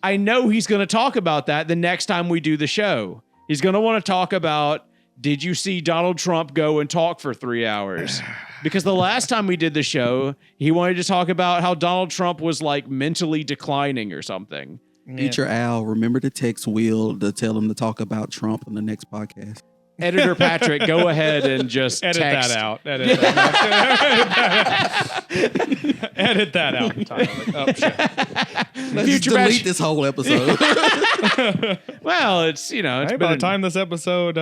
I know he's going to talk about that the next time we do the show. He's going to want to talk about, did you see Donald Trump go and talk for 3 hours? Because the last time we did the show, he wanted to talk about how Donald Trump was like mentally declining or something. Teacher Al, remember to text Will to tell him to talk about Trump on the next podcast. Editor Patrick, go ahead and just Edit text. that out. Edit that out. Edit that out. Tyler. Oh, shit. Let's Future delete batch- this whole episode. Well, it's Hey, been by the time this episode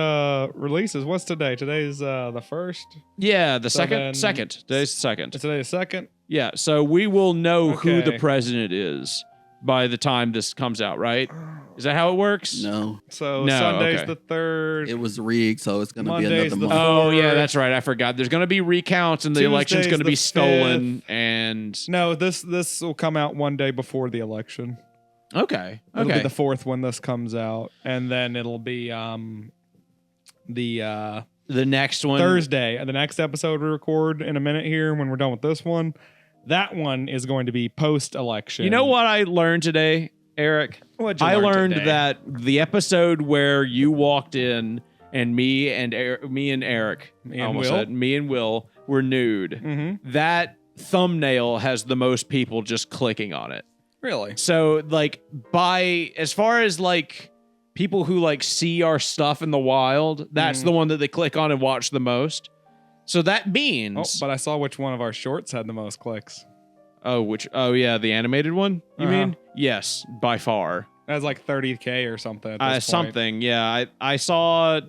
releases, what's today? Today's the first. yeah, the So second. then- Today's the second. Is today the second? Yeah, so we will know who the Okay. president is by the time this comes out, right? Is that how it works? No, So No, Sunday's okay. the third. it was rigged, so it's going to be Monday's another the month. Oh yeah, Fourth. that's right. I forgot. There's going to be recounts, and the election's Tuesday's going to the be stolen. And No, this will come out one day before the election. okay, It'll be okay. the fourth when this comes out, and then it'll be the The next one, Thursday. And the next episode we record in a minute here, when we're done with this one, that one is going to be post-election. You know what I learned today, Eric? What'd you I learn learned today? that the episode where you walked in and me and Eric, Me and Will? me and Will were nude. Mm-hmm. That thumbnail has the most people just clicking on it. Really? So like as far as like people who like see our stuff in the wild, that's the one that they click on and watch the most. So that means. Oh, but I saw which one of our shorts had the most clicks. Oh, yeah, the animated one. You mean? Yes, by far. It has like 30K or something. At this point. Something. Yeah, I saw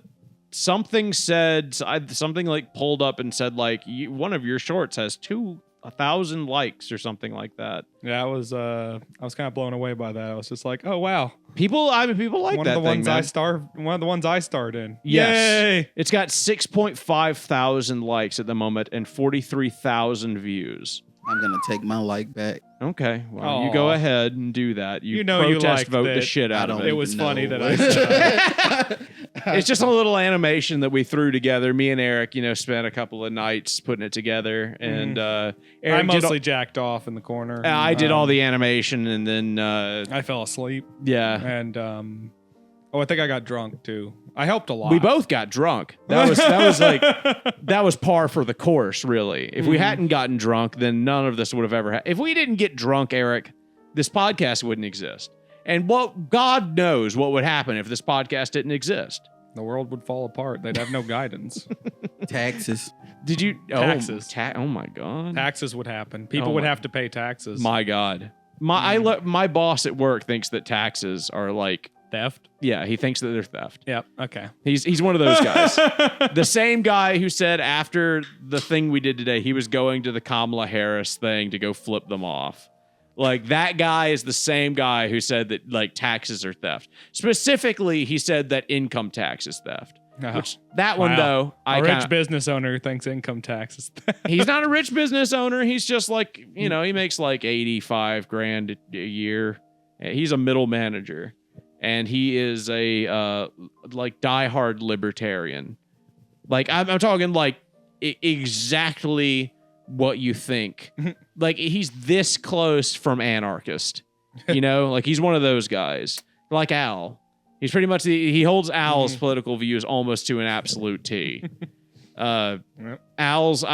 something said something like pulled up and said like one of your shorts has 1,000 likes or something like that. Yeah, I was kind of blown away by that. I was just like, oh wow, people like one that of the thing, ones man. One of the ones I starred in. Yes. Yay! It's got 6.5 thousand likes at the moment and 43,000 views. I'm gonna take my like back. Okay, well, you go ahead and do that. You protest vote the shit out of it. It was funny that I said that. It's just a little animation that we threw together. Me and Eric, spent a couple of nights putting it together, and Eric I mostly jacked off in the corner. I did all the animation, and then I fell asleep. Yeah, and I think I got drunk too. I helped a lot. We both got drunk. That was par for the course, really. If we hadn't gotten drunk, then none of this would have ever happened. If we didn't get drunk, Eric, this podcast wouldn't exist. And God knows what would happen if this podcast didn't exist. The world would fall apart. They'd have no guidance. Taxes. Did you? Taxes. Oh my God. Taxes would happen. People would have to pay taxes. My God. My boss at work thinks that taxes are like theft. Yeah, he thinks that they're theft. Yep. Okay. He's one of those guys. The same guy who said after the thing we did today, he was going to the Kamala Harris thing to go flip them off. Like, that guy is the same guy who said that, like, taxes are theft. Specifically, he said that income tax is theft. Which, that one, though, a rich business owner thinks income tax is theft. He's not a rich business owner. He's just like, he makes like 85 grand a year. He's a middle manager. And he is a, like, diehard libertarian. Like, I'm talking, like, exactly what you think. Like, he's this close from anarchist, like he's one of those guys, like Al. He's pretty much he holds Al's political views almost to an absolute T. Al's,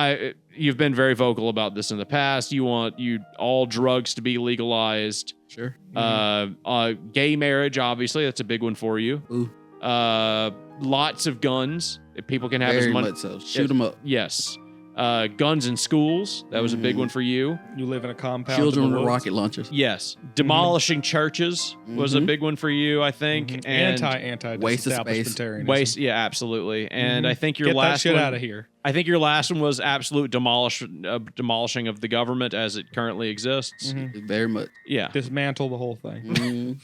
you've been very vocal about this in the past. You want all drugs to be legalized. Sure. Gay marriage, obviously, that's a big one for you. Ooh. Lots of guns. People can have Very as much. much so. Shoot them up. Yes. Guns in schools. That was a big one for you. You live in a compound. Children with rocket launchers. Yes. Demolishing churches was a big one for you, I think. And Anti waste of space. Waste. Yeah, absolutely. And I think your last that shit one, out of here. I think your last one was absolute demolishing of the government as it currently exists. Very much. Yeah. Dismantle the whole thing.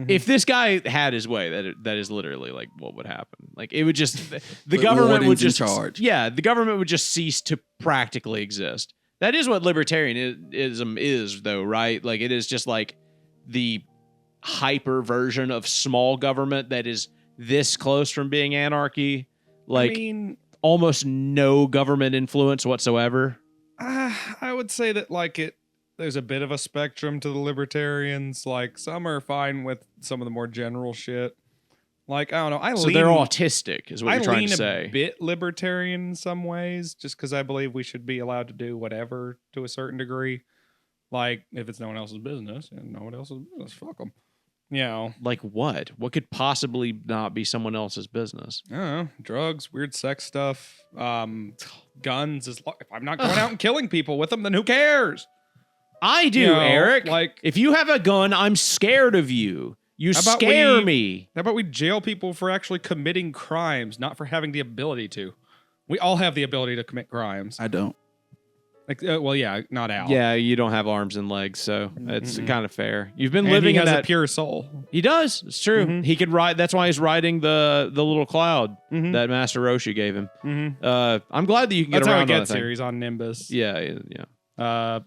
If this guy had his way, that is literally like what would happen. Like, it would just the government would just charge. Yeah, the government would just cease to practically exist. That is what libertarianism is, though, right? Like, it is just like the hyper version of small government that is this close from being anarchy. Like, almost no government influence whatsoever. I would say that there's a bit of a spectrum to the libertarians. Like, some are fine with some of the more general shit. Like, I don't know. So they're autistic, is what you're trying to say. I lean a bit libertarian in some ways, just because I believe we should be allowed to do whatever to a certain degree. Like, if it's no one else's business, and no one else's business, fuck them. Like what? What could possibly not be someone else's business? I don't know. Drugs, weird sex stuff, guns. If I'm not going out and killing people with them, then who cares? I do, Eric. Like, if you have a gun, I'm scared of you. You scare me. How about we jail people for actually committing crimes, not for having the ability to? We all have the ability to commit crimes. I don't. Like, well, yeah, not Al. Yeah, you don't have arms and legs, so it's kind of fair. You've been living in that a pure soul. He does. It's true. He could ride. That's why he's riding the little cloud that Master Roshi gave him. I'm glad that you can get around on that thing. That's how he gets here. He's on Nimbus. Yeah.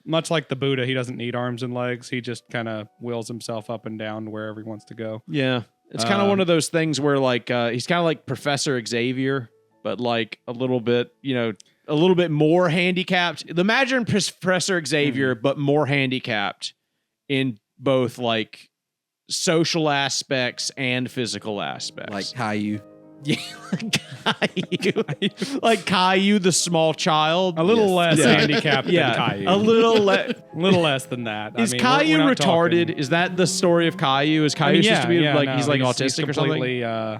Much like the Buddha, he doesn't need arms and legs. He just kind of wheels himself up and down to wherever he wants to go. Yeah. It's kind of one of those things where, like, he's kind of like Professor Xavier, but like a little bit more handicapped. Imagine Professor Xavier, but more handicapped in both like social aspects and physical aspects. Like Caillou. Yeah, Caillou. Like Caillou, the small child. A little less Yeah. handicapped Yeah, than Caillou. a little less than that. Is we're Caillou not retarded? talking- Is that the story of Caillou? Is Caillou supposed to be like no, he's like autistic or something? completely,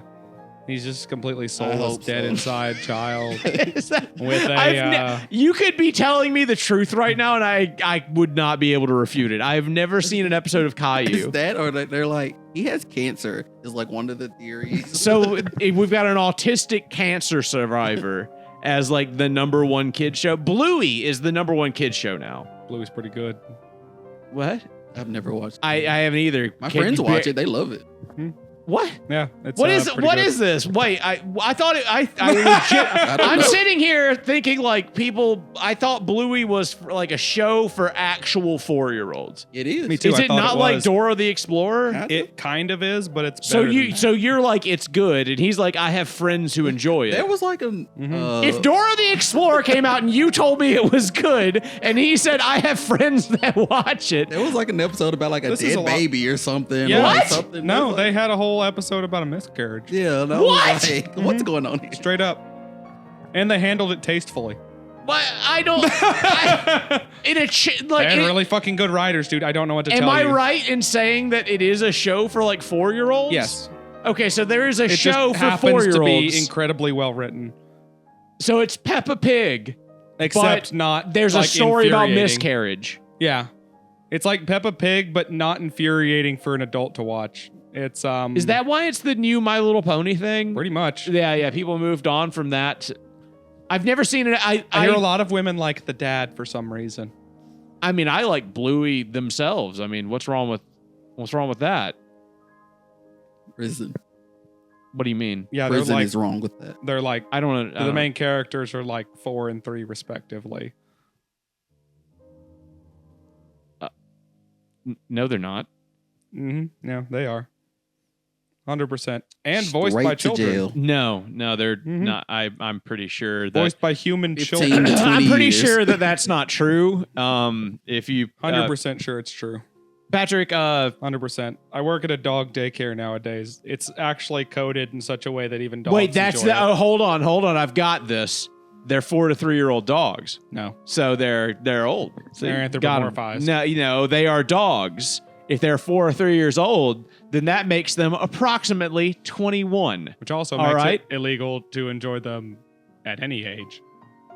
he's just completely soulless, hope dead so. inside child. Is that, With a, you could be telling me the truth right now, and I would not be able to refute it. I have never seen an episode of Is Caillou. that or they're like he has cancer? Is like one of the theories. So we've got an autistic cancer survivor as like the #1 kid show. Bluey is the #1 kid show now. Bluey's pretty good. What? I've never watched. I haven't either. My friends watch it. They love it. What? Yeah, it's What is pretty what good. is this? Wait, I thought it. I legit. don't I'm know. sitting here thinking like people. I thought Bluey was like a show for actual 4-year-olds. It is. Me too. Is I it thought not it like was. Dora the Explorer? Kind of. It kind of is, but it's So better you than that. so you're like it's good, and he's like I have friends who enjoy There it. was like a. If Dora the Explorer came out and you told me it was good, and he said I have friends that watch it, there was like an episode about like a This is dead a lot- baby or something. Yeah. or like What? Something. No, There was, they like, had a whole episode about a miscarriage. Yeah. No, What? Like, what's going on here? Straight up. And they handled it tastefully. but I don't. In a They had really fucking good writers, dude. I don't know what to am tell I you. right in saying that it is a show for like 4-year-olds? Yes. Okay, so there is a It show just for happens to 4-year-olds. be incredibly well written. So it's Peppa Pig. Except But not There's a like, story about infuriating. miscarriage. Yeah. It's like Peppa Pig, but not infuriating for an adult to watch. It's Is that why it's the new My Little Pony thing? pretty much. Yeah. People moved on from that. I've never seen it. I hear a lot of women like the dad for some reason. I mean, I like Bluey themselves. I mean, what's wrong with that? Prison. What do you mean? Yeah, they're Prison like is wrong with that. they're like I don't know. the main characters are like 4 and 3 respectively. No, they're not. Mm-hmm. Yeah, they are. 100%. And voiced Straight by to children. jail. No, they're Mhm. not. I'm pretty sure that. Voiced by human 15 children. to 20 I'm pretty years. sure that that's not true. If you 100% sure it's true. Patrick, 100%. I work at a dog daycare nowadays. It's actually coded in such a way that even dogs wait, that's enjoy the. it. Oh, hold on. I've got this. They're 4 to 3-year-old dogs, No. so they're old. So They're you got 'em. anthropomorphized. No, they are dogs. If they're 4 or 3 years old, then that makes them approximately 21. Which also All makes right. it illegal to enjoy them at any age.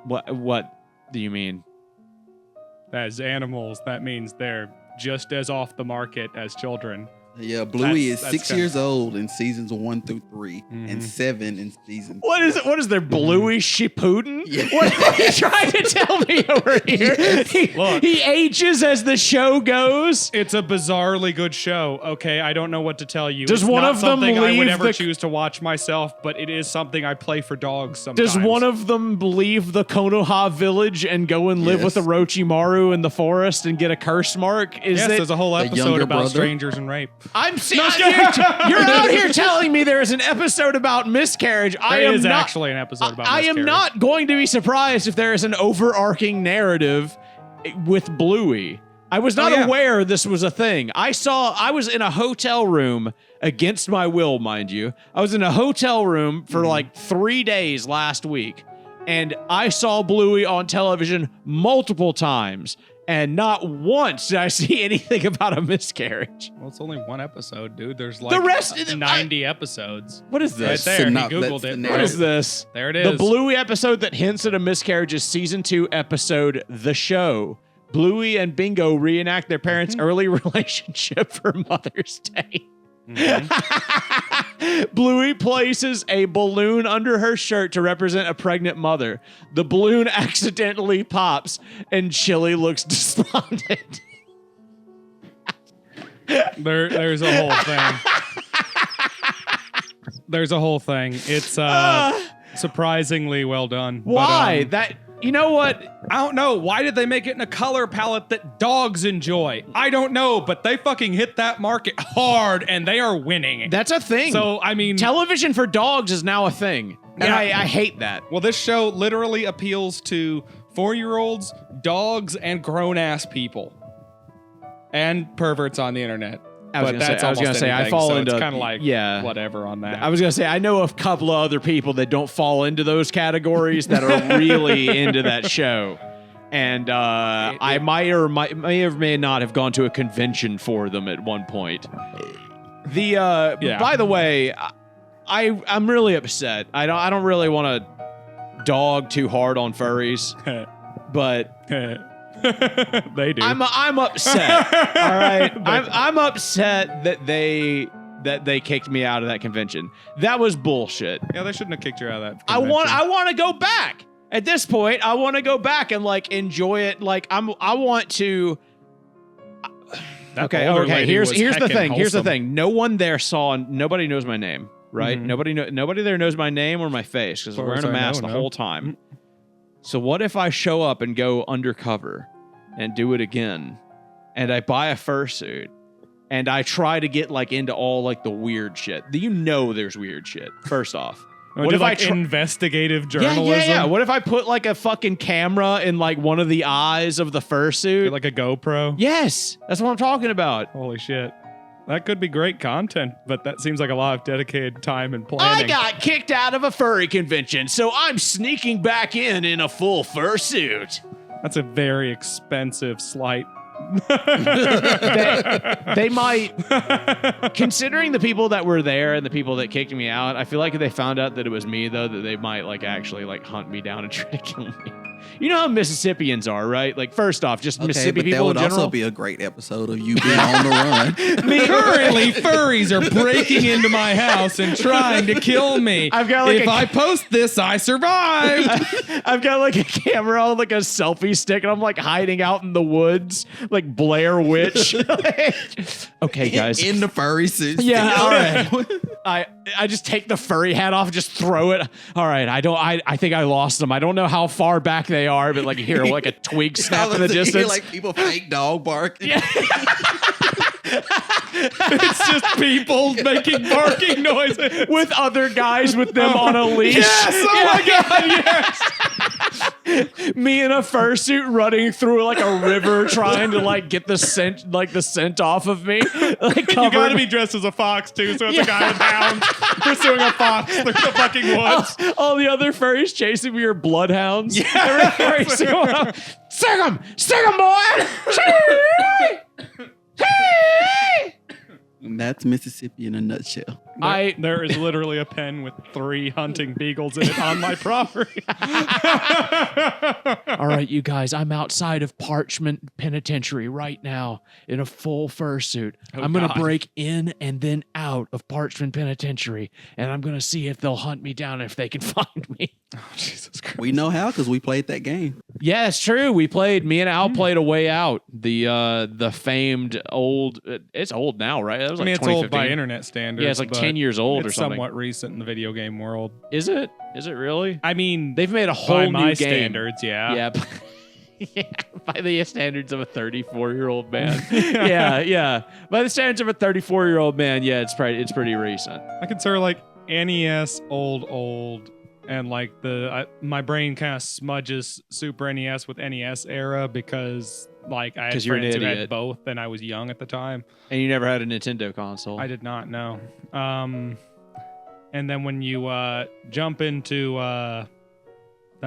What do you mean? As animals, that means they're just as off the market as children. Yeah, Bluey is That's 6 kinda- years old in seasons 1 through 3 and Mhm. 7 in season. What is it? What is their Bluey Shippuden? Yeah. What are you trying to tell me over here? Yes. Look. He ages as the show goes. It's a bizarrely good show. Okay, I don't know what to tell you. Does It's one not of them something I would leave ever the- choose to watch myself, but it is something I play for dogs sometimes. Does one of them leave the Konoha village and go and live with Yes. Orochimaru in the forest and get a curse mark? Is Yes, it? there's a whole The episode younger about brother? strangers and rape. You're out here telling me there is an episode about miscarriage. I There am is not. actually an episode about I am miscarriage. not going to be surprised if there is an overarching narrative with Bluey. I was not yeah. aware this was a thing. I was in a hotel room against my will, mind you. I was in a hotel room for like 3 days last week, and I saw Bluey on television multiple times, and not once did I see anything about a miscarriage. Well, it's only one episode, dude. There's like The rest- 90 episodes. What is Right this? there. He Synop- Googled that's it. the What is this? There it is. The Bluey episode that hints at a miscarriage is season 2 episode The Show. Bluey and Bingo reenact their parents' early relationship for Mother's Day. Bluey places a balloon under her shirt to represent a pregnant mother. The balloon accidentally pops, and Chili looks despondent. There's a whole thing. There's a whole thing. It's surprisingly well done. Why? But, You know what? I don't know. Why did they make it in a color palette that dogs enjoy? I don't know, but they fucking hit that market hard and they are winning. That's a thing. So, I mean, Television for dogs is now a thing. And Yeah. I hate that. well, this show literally appeals to 4-year-olds, dogs, and grown-ass people. And perverts on the internet. I was but gonna that's say, I was almost gonna say I anything, fall so into it's kind of like yeah. whatever on that. I was gonna say I know a couple of other people that don't fall into those categories that are really into that show, and I may not have gone to a convention for them at one point. By the way, I'm really upset. I don't really want to dog too hard on furries, but they do. I'm upset. All right, I'm upset that they kicked me out of that convention. That was bullshit. Yeah, they shouldn't have kicked you out of that I convention. want to go back. At this point, I want to go back and like enjoy it. Like I want to. That Okay. older lady Here's was the heckin' thing. Here's the wholesome. thing. No one there saw. Nobody knows my name. Right. Mhm. Nobody there knows my name or my face because we're wearing a mask the whole time. So what if I show up and go undercover and do it again, and I buy a fursuit and I try to get like into all like the weird shit? There's weird shit. First off. What if investigative journalism? Yeah. What if I put like a fucking camera in like one of the eyes of the fursuit? Like a GoPro? Yes, that's what I'm talking about. Holy shit. That could be great content, but that seems like a lot of dedicated time and I planning. got kicked out of a furry convention, so I'm sneaking back in a full fursuit. That's a very expensive slight. They might, considering the people that were there and the people that kicked me out, I feel like if they found out that it was me, though, that they might like actually like hunt me down and try to kill me. You know how Mississippians are, right? Like, first off, just Mississippi but people that in would general. also be a great episode of you being on the run. Currently, furries are breaking into my house and trying to kill me. I've got like if I post this, I survived. I've got like a camera on like a selfie stick, and I'm like hiding out in the woods, like Blair Witch. Okay, guys. In the furry suit. Yeah, all right. I just take the furry hat off and just throw it. All right, I think I lost them. I don't know how far back they are, but like hear like a twig snap in the distance. Like people fake dog barking. Yeah. It's just people making barking noises. With other guys with them on a leash. Yes! Oh my god, yes! Me in a fursuit running through like a river trying to like get the scent off of me. Like You gotta be dressed as a fox too, so it's a guy with hounds pursuing a fox through the fucking woods. All the other furries chasing me are bloodhounds. Yeah. Every single one. Stick 'em, boy! And that's Mississippi in a nutshell. There is literally a pen with 3 hunting beagles in it on my property. All right, you guys, I'm outside of Parchment Penitentiary right now in a full fursuit. I'm going to break in and then out of Parchment Penitentiary, and I'm going to see if they'll hunt me down if they can find me. Oh, Jesus Christ. We know how because we played that game. Yeah, it's true. Me and Al played A Way Out, the famed old. It's old now, right? That was I mean, like it's old 2015. by internet standards. Yeah, it's like but 10 years old or it's something. somewhat recent in the video game world. Is it? Is it really? I mean, They've made a whole by new my game. standards, yeah. Yeah. Yeah, by the standards of a 34-year-old man. yeah. By the standards of a 34-year-old man, yeah, it's pretty recent. I consider like NES old, and like my brain kind of smudges Super NES with NES era because like I had 'Cause you're an friends who had idiot. both, and I was young at the time. And you never had a Nintendo console. I did not know. And then when you jump into the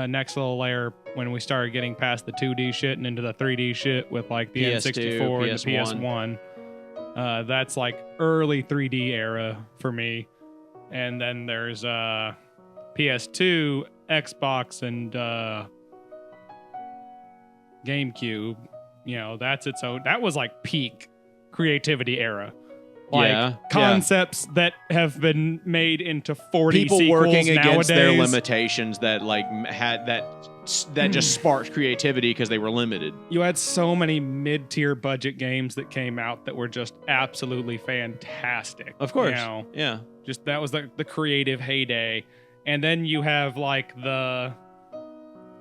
next little layer, when we started getting past the 2D shit and into the 3D shit with like the PS2, N64 and the PS1. PS1, that's like early 3D era for me. And then there's PS2, Xbox, and GameCube. You know, that's its own. That was like peak creativity era. Like concepts that have been made into 40 people sequels working nowadays. against their limitations that like had that just sparked creativity because they were limited. You had so many mid-tier budget games that came out that were just absolutely fantastic. Of course. You know, Yeah. just that was the creative heyday. And then you have like the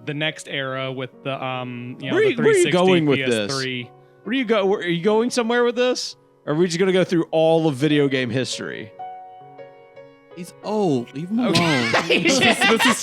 next era with the Where the 360 are you going with PS3. this? Are you going somewhere with this? Or are we just gonna go through all of video game history? He's old. Leave him alone. this is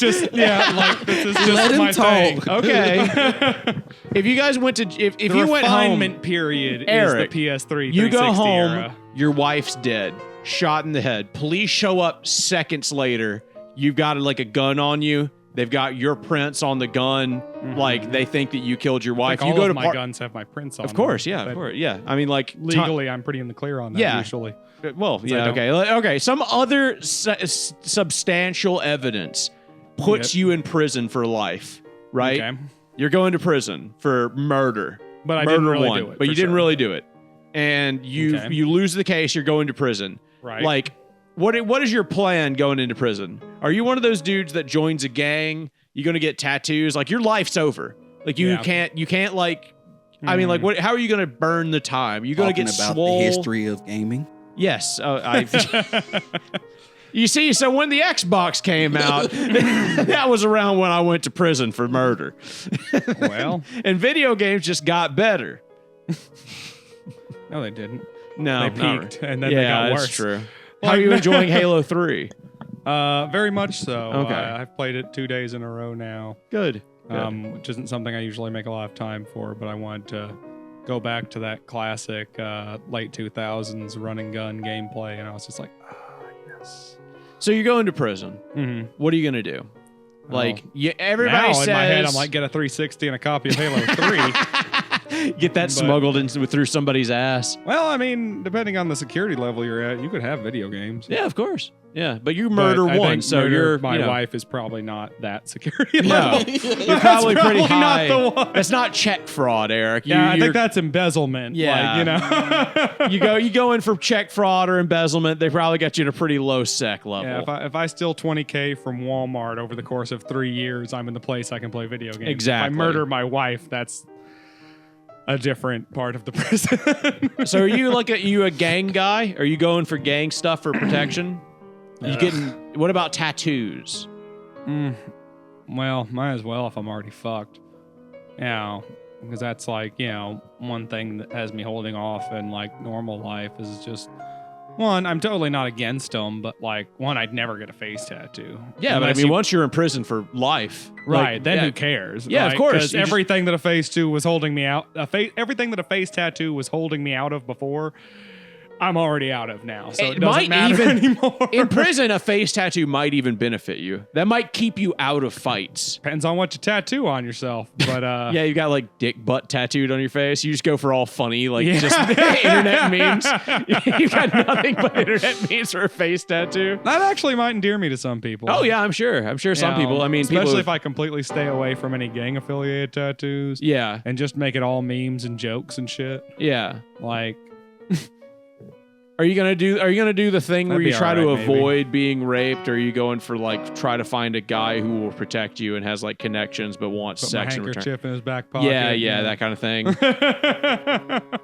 just this is just Let him my talk. thing. Okay. If you guys went to if The you went home, refinement period Eric, is the PS3 you go 360 home, era. your wife's dead, shot in the head. Police show up seconds later. You've got like a gun on you. They've got your prints on the gun. Like they think that you killed your wife. Like you all go of to my guns have my prints on Of course, them, yeah, but of course, yeah. I mean, like legally, I'm pretty in the clear on that Yeah. usually. Well, yeah, I okay, okay. Some other substantial evidence puts you in prison for life, right? Okay. You're going to prison for murder. But I murder didn't really one, do it. but for you didn't sure. really do it, and you Okay. you lose the case. You're going to prison. Right. Like, what is your plan going into prison? Are you one of those dudes that joins a gang? You going to get tattoos? Like your life's over. Like you can't like. I mean, like, what? How are you going to burn the time? You're going to Talking get about swole. the history of gaming. Yes, you see. So when the Xbox came out, that was around when I went to prison for murder. Well, And video games just got better. no, they didn't. No, They not peaked, really. and then they got worse. That's true. How are you enjoying Halo 3? Very much so. Okay. I've played it 2 days in a row now, Good. which isn't something I usually make a lot of time for, but I wanted to go back to that classic late 2000s run and gun gameplay, and I was just like, yes. So you're going to prison. Mm-hmm. What are you going to do? Like, everybody Now says... in my head, I'm like, get a 360 and a copy of Halo 3. get that But- smuggled in through somebody's ass. Well, I mean, depending on the security level you're at, you could have video games. Yeah, of course. Yeah, but you But murder I one, think so murder you're... my you know, wife is probably not that security No, level. you're probably pretty probably high. not the one. That's not check fraud, Eric. Yeah, I You're- think that's embezzlement. Yeah. Like, you know. you go in for check fraud or embezzlement. They probably got you at a pretty low sec level. Yeah, if I steal $20K from Walmart over the course of 3 years, I'm in the place I can play video games. Exactly. If I murder my wife, that's a different part of the prison. So are you like a gang guy? Are you going for gang stuff for protection? You getting? What about tattoos? Well, might as well if I'm already fucked. You know, because that's like, you know, one thing that has me holding off in like normal life is just one, I'm totally not against them, but like one, I'd never get a face tattoo. Yeah, but I Unless mean, you- once you're in prison for life, right, like, then yeah. who cares? Yeah, of Like, course. 'cause You just- everything that a face tattoo was holding me out, everything that a face tattoo was holding me out of before, I'm already out of now. So it doesn't might matter even anymore. in prison. A face tattoo might even benefit you. That might keep you out of fights. Depends on what you tattoo on yourself, but Yeah, you got like dick butt tattooed on your face. You just go for all funny, like Yeah. just internet memes. You got nothing but internet memes for a face tattoo. that actually might endear me to some people. Oh yeah, I'm sure. I'm sure some You know, people. I mean, especially people, if I completely stay away from any gang affiliated tattoos. yeah, And just make it all memes and jokes and shit. yeah. Like, Are you gonna do the thing where That'd you be try to alright, maybe. avoid being raped? Or are you going for like try to find a guy who will protect you and has like connections but wants put my sex in return? handkerchief in his back pocket. Yeah, that kind of thing.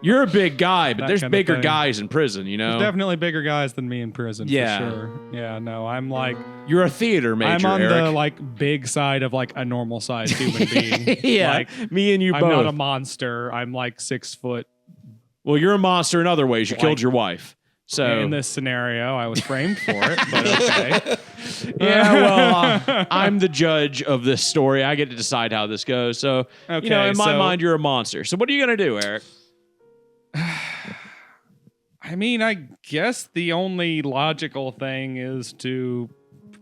You're a big guy, but That there's kind of bigger thing. guys in prison. You know, There's definitely bigger guys than me in prison. Yeah. For sure. Yeah. No, I'm like, you're a theater major. I'm on Eric. the like big side of like a normal sized human being. yeah, Like, me and you I'm both. not a monster. I'm like 6 foot. Well, you're a monster in other ways. You Like- killed your wife. So In this scenario, I was framed for it, but okay. yeah, well, I'm the judge of this story. I get to decide how this goes. So, you know, Okay, in my so- mind, you're a monster. So, what are you gonna do, Eric? I mean, I guess the only logical thing is to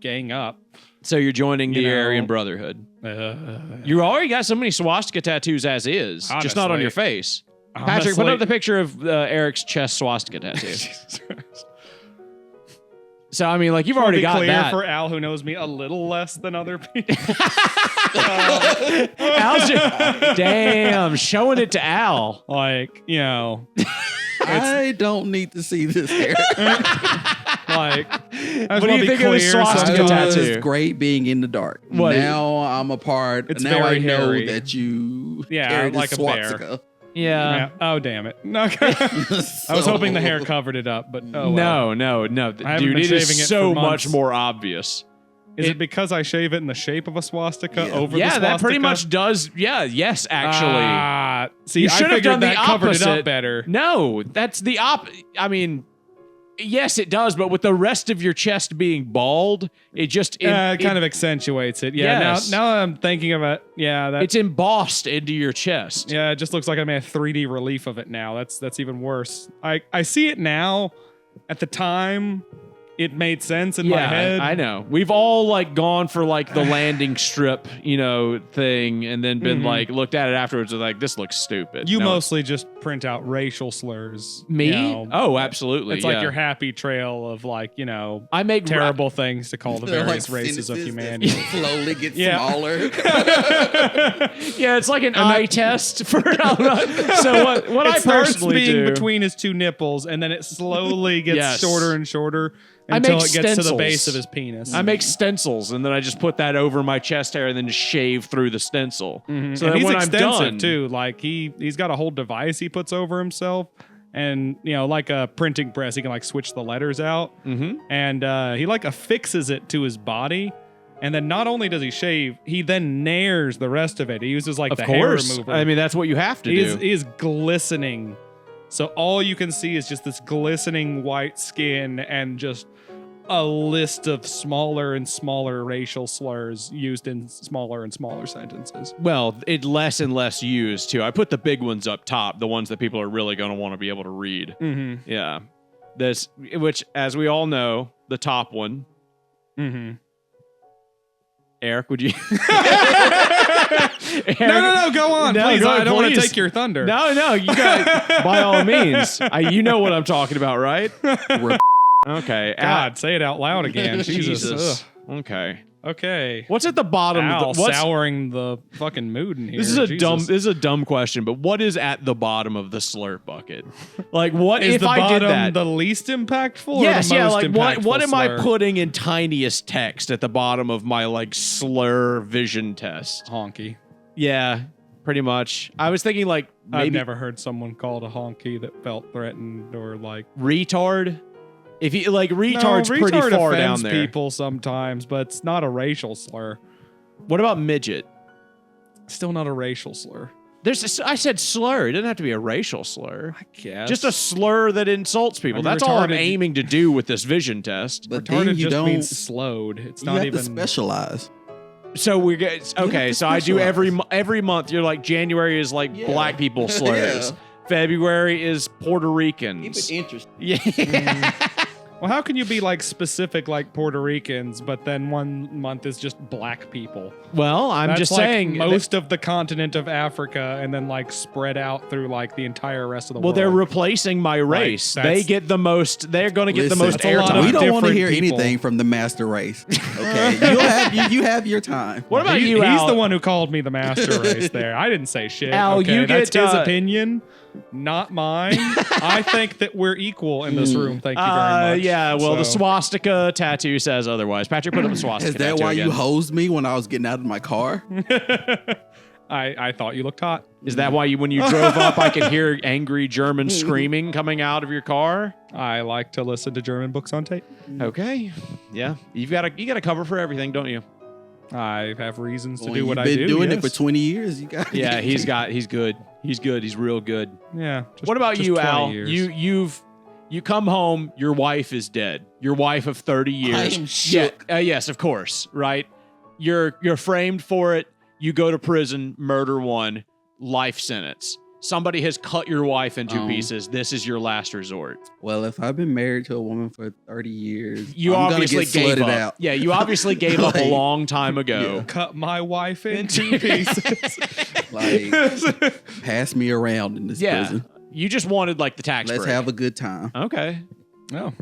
gang up. So you're joining the You know, Aryan Brotherhood. You already got so many swastika tattoos as is, just not on Honestly. your face. Patrick, put Honestly- up the picture of Eric's chest swastika tattoo. Jesus Christ. So I mean, like you've To already be got clear that. for Al, who knows me a little less than other people. Al's just, damn, showing it to Al. Like, you know, I don't need to see this hair. like, What do you think of this swastika It tattoo? was great being in the dark. What? Now I'm a part. It's now I very know hairy. that you Yeah, carry this like a bear. swastika. Yeah. yeah. Oh, damn it. No, I was hoping the hair covered it up, but oh well. No. I haven't Dude, been it is shaving it so for much months. more obvious. Is it because I shave it in the shape of a swastika Yeah. over the Yeah, swastika? that pretty much does. Yeah, yes, actually. See, You I should have figured done the that covered it opposite. up better. No, that's the I mean, Yes, it does, but with the rest of your chest being bald, it just it kind of accentuates it. Yeah. Yes. Now I'm thinking of it. Yeah, it's embossed into your chest. Yeah, it just looks like I made a 3D relief of it now. That's even worse. I see it now. At the time, it made sense in my head. I know. We've all like gone for like the landing strip, thing, and then been like looked at it afterwards and like, this looks stupid. You mostly just print out racial slurs. Me? Oh, absolutely. It's like your happy trail of like, I make terrible things to call the various races of humanity. Slowly get smaller. Yeah, it's like an eye test for so what I personally being do between his two nipples, and then it slowly gets shorter and shorter. I Until make it gets to the stencils. base of his penis. I make stencils, and then I just put that over my chest hair and then shave through the stencil. So and that he's when I'm extensive done, too. Like he's got a whole device he puts over himself, and like a printing press, he can like switch the letters out, and he like affixes it to his body. And then not only does he shave, he then nares the rest of it. He uses like the hair remover. I mean, that's what you have to do. He is glistening. So all you can see is just this glistening white skin and just a list of smaller and smaller racial slurs used in smaller and smaller sentences. Well, it's less and less used too. I put the big ones up top, the ones that people are really going to want to be able to read. Mm-hmm. Yeah. Which, as we all know, the top one. Mm-hmm. Eric, would you? Eric? No, go on, No, please. go I on, don't want to please. take your thunder. No, you got by all means. You know what I'm talking about, right? Okay. God, say it out loud again. Jesus. Ugh. Okay. What's at the bottom? What's souring the fucking mood in here? This is a dumb question, but what is at the bottom of the slurp bucket? Like, what is if the I bottom did that? the least impactful? Yes, or the yeah. most Like, impactful what am I slur? putting in tiniest text at the bottom of my like slur vision test? Honky. Yeah, pretty much. I was thinking like maybe I've never heard someone called a honky that felt threatened or like retard. If you like retard's no, pretty retard far down offends there. people sometimes, but it's not a racial slur. What about midget? Still not a racial slur. I said slur. It doesn't have to be a racial slur. I guess. Just a slur that insults people. I'm That's all I'm retarded. aiming to do with this vision test. But retarded then you just don't. means slowed. It's You not have even to specialize. So we get okay. to So I do specialize. every month. You're like January is like Yeah. black people slurs. Yeah. February is Puerto Keep Ricans. it interesting. Yeah. Well, how can you be like specific like Puerto Ricans, but then 1 month is just black people? Well, I'm That's just like saying. most of the continent of Africa, and then like spread out through like the entire rest of the well, world. they're replacing my race. that's- they get the most. They're going to get the Listen, most that's a lot of airtime. We don't want to different hear people. anything from the master race. Okay, you have your time. What about you, He's Al? the one who called me the master race there. I didn't say shit. Al, okay? you That's get, his opinion, not mine. I think that we're equal in this room. Thank you very much. Yeah. Well, the So- swastika tattoo says otherwise. Patrick, put up a swastika. Is that tattoo why again. you hosed me when I was getting out of my car? I thought you looked hot. Is that why when you drove up, I could hear angry German screaming coming out of your car? I like to listen to German books on tape. Okay. Yeah. You got a cover for everything, don't you? I have reasons to When do what I you've do. been doing it yes. for 20 years. You got. Yeah. He's good. He's good. He's real good. Yeah. just- What about just you, 20 Al? years. You come home, your wife is dead. Your wife of 30 years. I am shook. Yeah, yes, of course, right? You're framed for it. You go to prison, murder one, life sentence. Somebody has cut your wife into pieces. This is your last resort. Well, if I've been married to a woman for 30 years, You I'm obviously gonna get gave slutted up. out. Yeah, you obviously gave up a Like, long time ago. Cut my wife into pieces. Like, pass me around in this Yeah, prison. you just wanted like the tax Let's break. have a good time. Okay. No.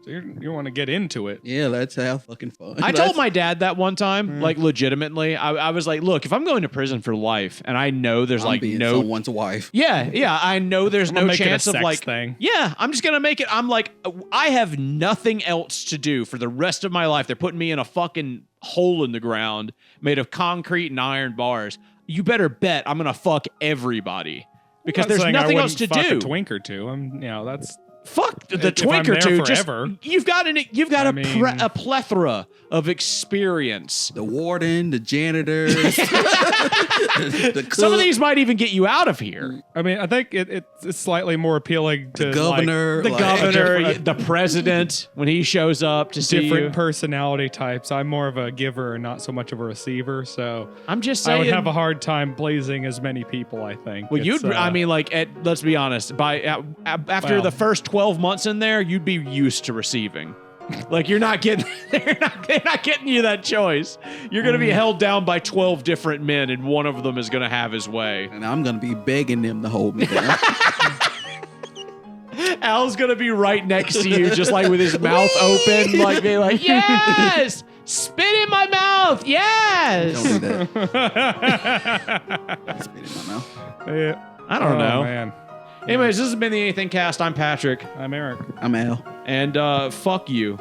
So you want to get into it. Yeah, let's have fucking fun. I told my dad that one time, like legitimately. I was like, look, if I'm going to prison for life and I know there's I'm like being no someone's wife. Yeah, I know there's I'm gonna no make it a chance of sex like thing. Yeah, I'm just gonna make it. I'm like, I have nothing else to do for the rest of my life. They're putting me in a fucking hole in the ground made of concrete and iron bars. You better bet I'm gonna fuck everybody because I'm there's saying I nothing else wouldn't to fuck do. A twink or two. That's fuck the If I'm twink or there two. forever. You've got I mean- a plethora of experience. The warden, the janitor, the cook, Some of these might even get you out of here. I mean, I think it's slightly more appealing to the governor, The like, governor, the president, when he shows up to see different you. personality types. I'm more of a giver and not so much of a receiver. So I'm just I saying. would have a hard time pleasing as many people. I think. Well, It's, I mean, like, let's be honest. After Well- the first 12 months in there, you'd be used to receiving. Like, you're not getting, they're not getting you that choice. You're going to be held down by 12 different men, and one of them is going to have his way. and I'm gonna be begging them to hold me down. Al's going to be right next to you, just like with his mouth open, like being like, yes, spit in my mouth, yes. Don't do that. Spit in my mouth. yeah. I don't know. Man, Anyways, this has been the Anything Cast. I'm Patrick, I'm Eric. I'm Al. and fuck you.